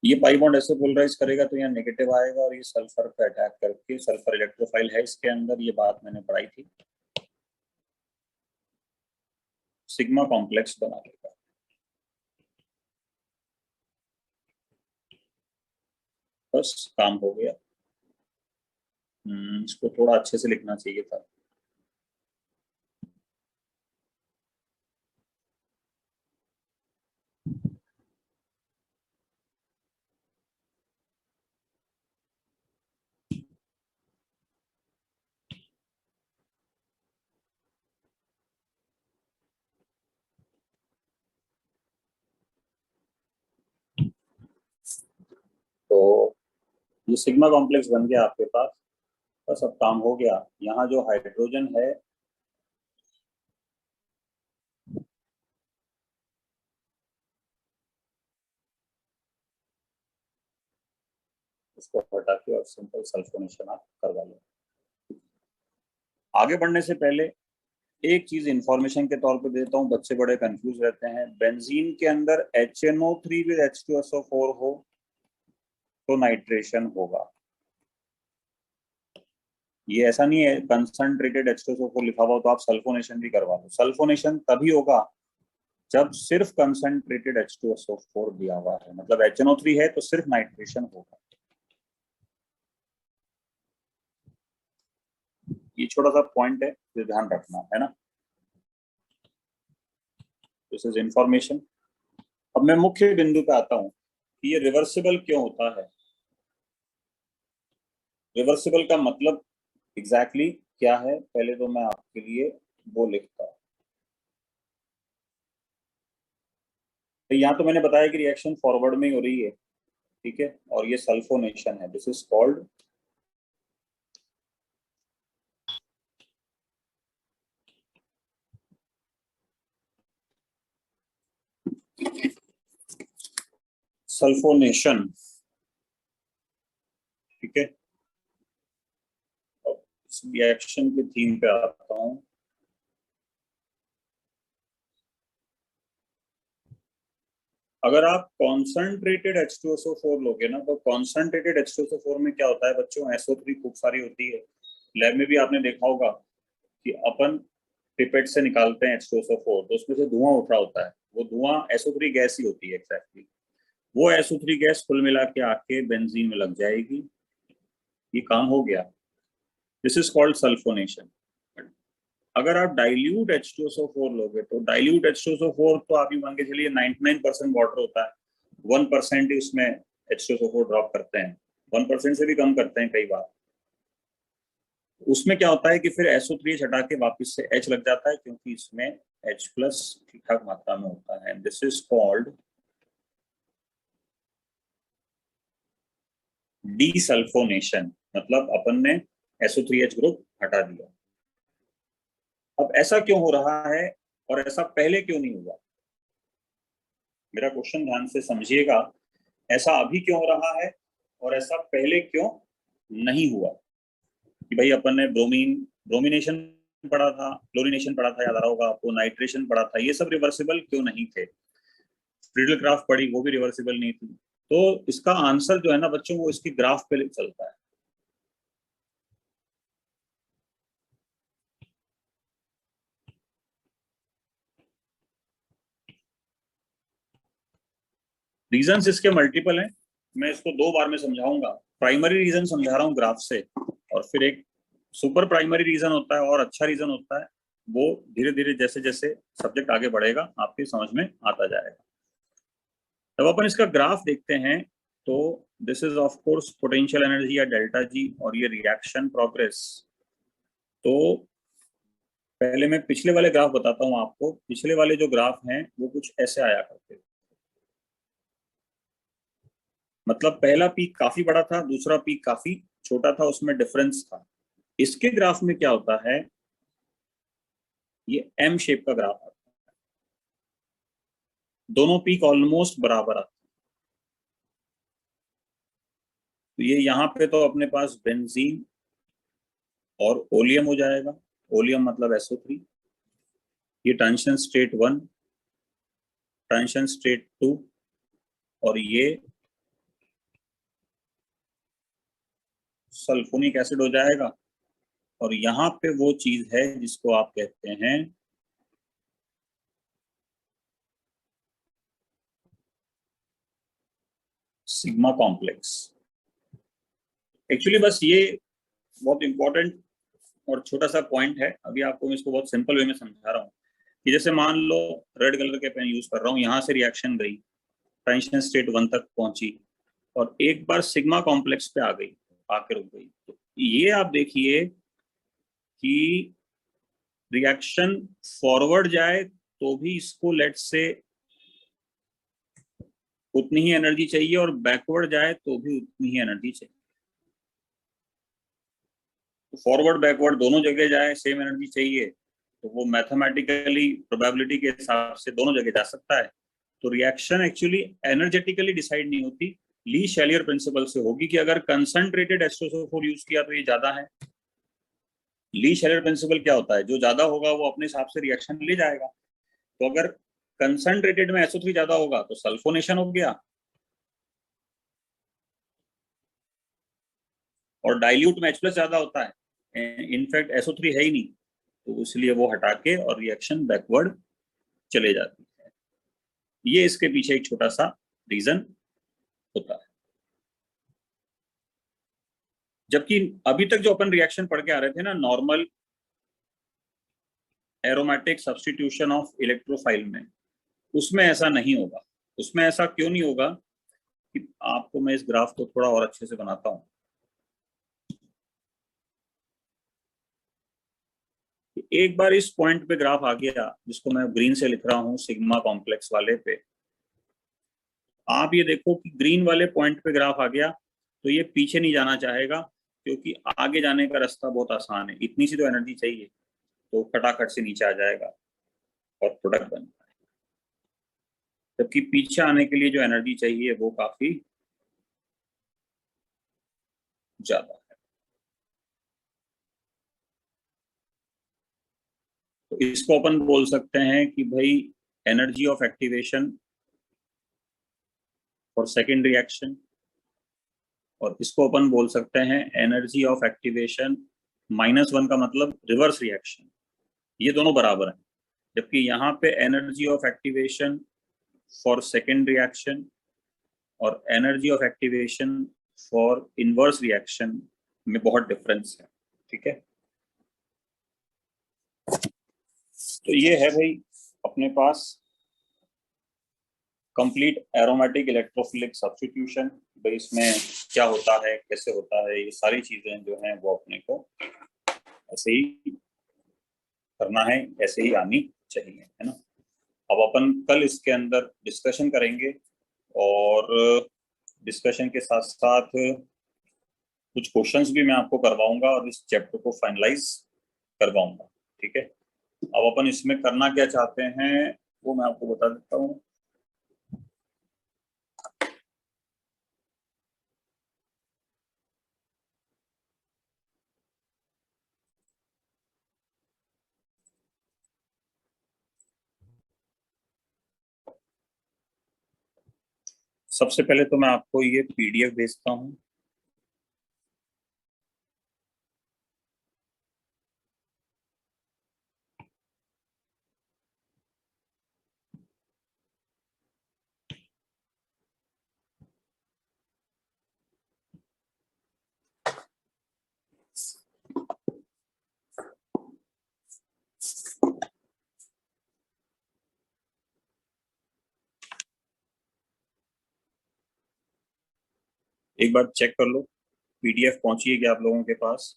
Speaker 1: ये पाई बॉन्ड ऐसे पोलराइज करेगा तो यहाँ नेगेटिव आएगा, और ये सल्फर पे अटैक करके, सल्फर इलेक्ट्रोफाइल है इसके अंदर, ये बात मैंने पढ़ाई थी, सिग्मा कॉम्प्लेक्स बना देगा। बस काम हो गया। इसको थोड़ा अच्छे से लिखना चाहिए था। तो ये सिग्मा कॉम्प्लेक्स बन गया आपके पास, बस अब काम हो गया। यहाँ जो हाइड्रोजन है उसको हटा के और सिंपल सल्फोनेशन आप करवा लो। आगे बढ़ने से पहले एक चीज इंफॉर्मेशन के तौर पे देता हूँ, बच्चे बड़े कंफ्यूज रहते हैं। बेंजीन के अंदर HNO3 विद H2SO4 हो तो नाइट्रेशन होगा। ये ऐसा नहीं है कंसंट्रेटेड H2SO4 लिखा हुआ तो आप सल्फोनेशन भी करवा लो। सल्फोनेशन तभी होगा जब सिर्फ कंसंट्रेटेड H2SO4 दिया हुआ है, मतलब HNO3 है तो सिर्फ नाइट्रेशन होगा। ये छोटा सा पॉइंट है जो ध्यान रखना है ना। This is information. अब मैं मुख्य बिंदु पे आता हूं कि ये रिवर्सिबल क्यों होता है। रिवर्सिबल का मतलब एग्जैक्टली क्या है, पहले तो मैं आपके लिए वो लिखता हूं। तो यहाँ तो मैंने बताया कि रिएक्शन फॉरवर्ड में ही हो रही है, ठीक है, और ये सल्फोनेशन है। दिस इज कॉल्ड सल्फोनेशन, ठीक है। इस रिएक्शन के थीम पे आता हूं। अगर आप कॉन्संट्रेटेड H2SO4 लोगे ना, तो कॉन्संट्रेटेड H2SO4 में क्या होता है बच्चों, SO3 खूब सारी होती है। लैब में भी आपने देखा होगा कि अपन पिपेट से निकालते हैं H2SO4 तो उसमें से धुआं उठ रहा होता है, वो धुआं SO3 गैस ही होती है एग्जैक्टली। वो SO3 गैस कुल मिला के आके बेंजीन में लग जाएगी, ये काम हो गया। This is called sulphonation. अगर आप डाइल्यूट H2SO4 लोगे तो डाइल्यूट H2SO4 तो आप ये मान के चलिए 99% वाटर होता है, 1% ही उसमें H2SO4 ड्रॉप करते हैं, 1% से भी कम करते हैं कई बार। उसमें क्या होता है कि फिर SO3 हटा के वापस से H लग जाता है, क्योंकि इसमें H+ ठीक ठाक मात्रा में होता है। दिस इज कॉल्ड डीसल्फोनेशन, मतलब अपन ने SO3H ग्रुप हटा दिया। अब ऐसा क्यों हो रहा है और ऐसा पहले क्यों नहीं हुआ? मेरा क्वेश्चन ध्यान से समझिएगा। ऐसा अभी क्यों हो रहा है और ऐसा पहले क्यों नहीं हुआ? कि भाई अपन ने ब्रोमिनेशन पढ़ा था, क्लोरिनेशन पढ़ा था, याद आ रहा होगा आपको, नाइट्रेशन पढ़ा था, ये सब रिवर्सिबल क्यों नहीं थे? फ्रीडल ग्राफ पढ़ी, वो भी रिवर्सिबल नहीं थी। तो इसका आंसर जो है ना बच्चों, वो इसकी ग्राफ पे चलता है। रीजंस इसके मल्टीपल हैं, मैं इसको 2 बार में समझाऊंगा। प्राइमरी रीजन समझा रहा हूँ ग्राफ से, और फिर एक सुपर प्राइमरी रीजन होता है और अच्छा रीजन होता है। वो धीरे धीरे जैसे जैसे सब्जेक्ट आगे बढ़ेगा आपकी समझ में आता जाएगा। तब अपन इसका ग्राफ देखते हैं तो this is of course potential energy या डेल्टा जी, और ये रिएक्शन प्रोग्रेस। तो पहले मैं पिछले वाले ग्राफ बताता हूँ आपको। पिछले वाले जो ग्राफ हैं वो कुछ ऐसे आया करते थे, मतलब पहला पीक काफी बड़ा था, दूसरा पीक काफी छोटा था, उसमें डिफरेंस था। इसके ग्राफ में क्या होता है, ये एम शेप का ग्राफ आता है, दोनों पीक ऑलमोस्ट बराबर आते हैं। तो ये यहाँ पे तो अपने पास बेंजीन और ओलियम हो जाएगा, ओलियम मतलब SO3। ये टेंशन स्टेट 1, टेंशन स्टेट 2, और ये सल्फोनिक एसिड हो जाएगा। और यहाँ पे वो चीज है जिसको आप कहते हैं सिग्मा कॉम्प्लेक्स। एक्चुअली बस ये बहुत इंपॉर्टेंट और छोटा सा पॉइंट है, अभी आपको मैं इसको बहुत सिंपल वे में समझा रहा हूँ। कि जैसे मान लो रेड कलर के पेन यूज कर रहा हूँ, यहाँ से रिएक्शन गई, टेंशन स्टेट 1 तक पहुंची, और एक बार सिग्मा कॉम्प्लेक्स पे आ गई, आके रुक गई। तो ये आप देखिए कि रिएक्शन फॉरवर्ड जाए तो भी इसको लेट से उतनी ही एनर्जी चाहिए, और बैकवर्ड जाए तो भी उतनी ही एनर्जी चाहिए। तो फॉरवर्ड बैकवर्ड दोनों जगह जाए सेम एनर्जी चाहिए, तो वो मैथमेटिकली प्रोबेबिलिटी के हिसाब से दोनों जगह जा सकता है। तो रिएक्शन एक्चुअली एनर्जेटिकली डिसाइड नहीं होती, ली शैलियर प्रिंसिपल से होगी कि अगर कंसंट्रेटेड H2SO4 यूज किया तो ये ज्यादा है। ली शैलियर प्रिंसिपल क्या होता है, जो ज्यादा होगा वो अपने हिसाब से रिएक्शन ले जाएगा। तो अगर कंसंट्रेटेड में SO3 ज्यादा होगा तो सल्फोनेशन हो गया, और डाइल्यूट में H+ ज्यादा होता है, इनफैक्ट SO3 है ही नहीं, तो इसलिए वो हटा के और रिएक्शन बैकवर्ड चले जाती है। ये इसके पीछे एक छोटा सा रीजन होता है। जबकि अभी तक जो अपन रिएक्शन पढ़ के आ रहे थे ना, normal aromatic substitution of electrophile में, उसमें ऐसा नहीं होगा। उसमें ऐसा क्यों नहीं होगा कि आपको मैं इस ग्राफ को थोड़ा और अच्छे से बनाता हूं। एक बार इस पॉइंट पे ग्राफ आ गया, जिसको मैं ग्रीन से लिख रहा हूं सिग्मा कॉम्प्लेक्स वाले पे, आप ये देखो कि ग्रीन वाले पॉइंट पे ग्राफ आ गया तो ये पीछे नहीं जाना चाहेगा, क्योंकि आगे जाने का रास्ता बहुत आसान है। इतनी सी तो एनर्जी चाहिए, तो फटाफट से नीचे आ जाएगा और प्रोडक्ट बन जाएगा। जबकि पीछे आने के लिए जो एनर्जी चाहिए वो काफी ज्यादा है। तो इसको अपन बोल सकते हैं कि भाई energy of activation for second reaction, और इसको अपन बोल सकते हैं एनर्जी ऑफ एक्टिवेशन -1 का मतलब रिवर्स रिएक्शन। ये दोनों बराबर हैं। जबकि यहाँ पे energy of activation for second reaction और energy of activation for inverse reaction में बहुत डिफरेंस है। ठीक है, तो ये है भाई अपने पास कंप्लीट एरोमेटिक इलेक्ट्रोफिलिक सब्स्टिट्यूशन। भाई इसमें क्या होता है, कैसे होता है, ये सारी चीजें जो हैं वो अपने को ऐसे ही करना है, ऐसे ही आनी चाहिए, है ना। अब अपन कल इसके अंदर डिस्कशन करेंगे और डिस्कशन के साथ साथ कुछ क्वेश्चंस भी मैं आपको करवाऊंगा और इस चैप्टर को फाइनलाइज करवाऊंगा। ठीक है, अब अपन इसमें करना क्या चाहते हैं वो मैं आपको बता देता हूँ। सबसे पहले तो मैं आपको ये PDF भेजता हूँ। एक बार चेक कर लो PDF पहुंची है क्या आप लोगों के पास।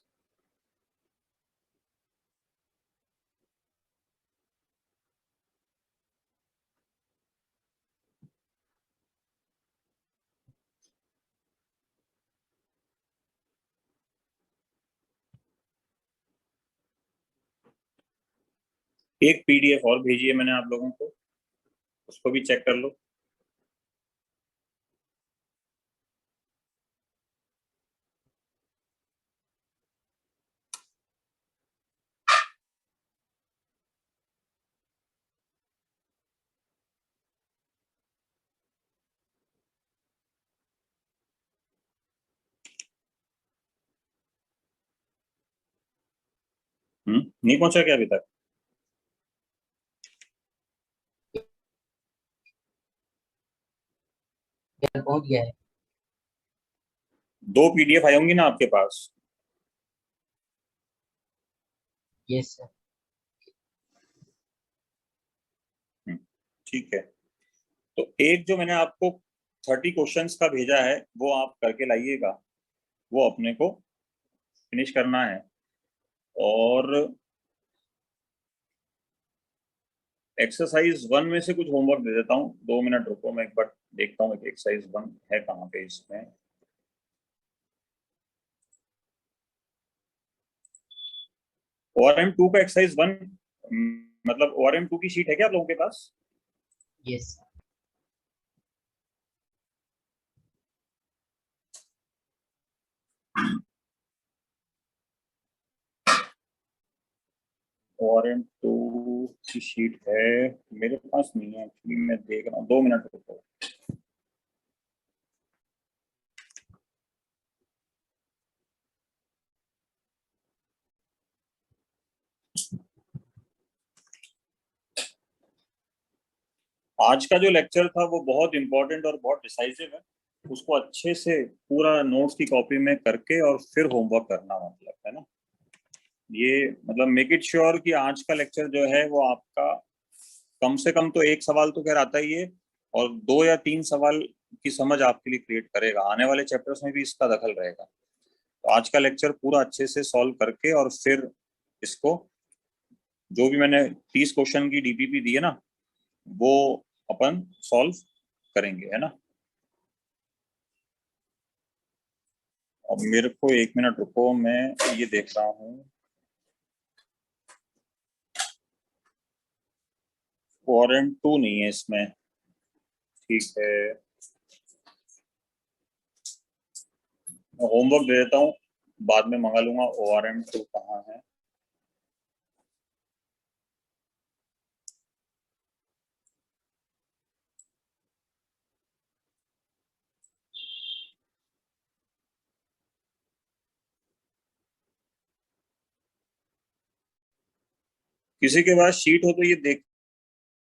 Speaker 1: एक PDF और भेजी है मैंने आप लोगों को, उसको भी चेक कर लो। नहीं पहुंचा क्या अभी तक?
Speaker 2: पहुंच गया है।
Speaker 1: 2 PDF आई होंगी ना आपके पास?
Speaker 2: Yes sir.
Speaker 1: ठीक है, तो एक जो मैंने आपको 30 क्वेश्चंस का भेजा है वो आप करके लाइएगा, वो अपने को फिनिश करना है। और एक्सरसाइज 1 में से कुछ होमवर्क दे देता हूँ। 2 मिनट रुको, मैं एक बार देखता हूँ एक्सरसाइज 1 है कहाँ पे इसमें। ORM 2 का एक्सरसाइज 1 मतलब ORM 2 की शीट है क्या आप लोगों के पास?
Speaker 2: यस।
Speaker 1: ORM 2 की शीट है मेरे पास, नहीं है एक्चुअली, मैं देख रहा हूँ। 2 मिनट रुको। आज का जो लेक्चर था वो बहुत इंपॉर्टेंट और बहुत डिसाइसिव है, उसको अच्छे से पूरा नोट्स की कॉपी में करके और फिर होमवर्क करना, मतलब है ना, ये मतलब मेक इट श्योर कि आज का लेक्चर जो है वो आपका कम से कम तो एक सवाल तो खैर आता ही है, और 2 या 3 सवाल की समझ आपके लिए क्रिएट करेगा। आने वाले चैप्टर्स में भी इसका दखल रहेगा। तो आज का लेक्चर पूरा अच्छे से सॉल्व करके और फिर इसको, जो भी मैंने 30 क्वेश्चन की डीपीपी दी है ना, वो अपन सॉल्व करेंगे, है ना। अब मेरे को 1 मिनट रुको, मैं ये देख रहा हूँ। क्वारंट 2 नहीं है इसमें, ठीक है, होमवर्क दे देता हूँ, बाद में मंगा लूंगा। ORM2 कहाँ है? किसी के पास शीट हो तो ये देख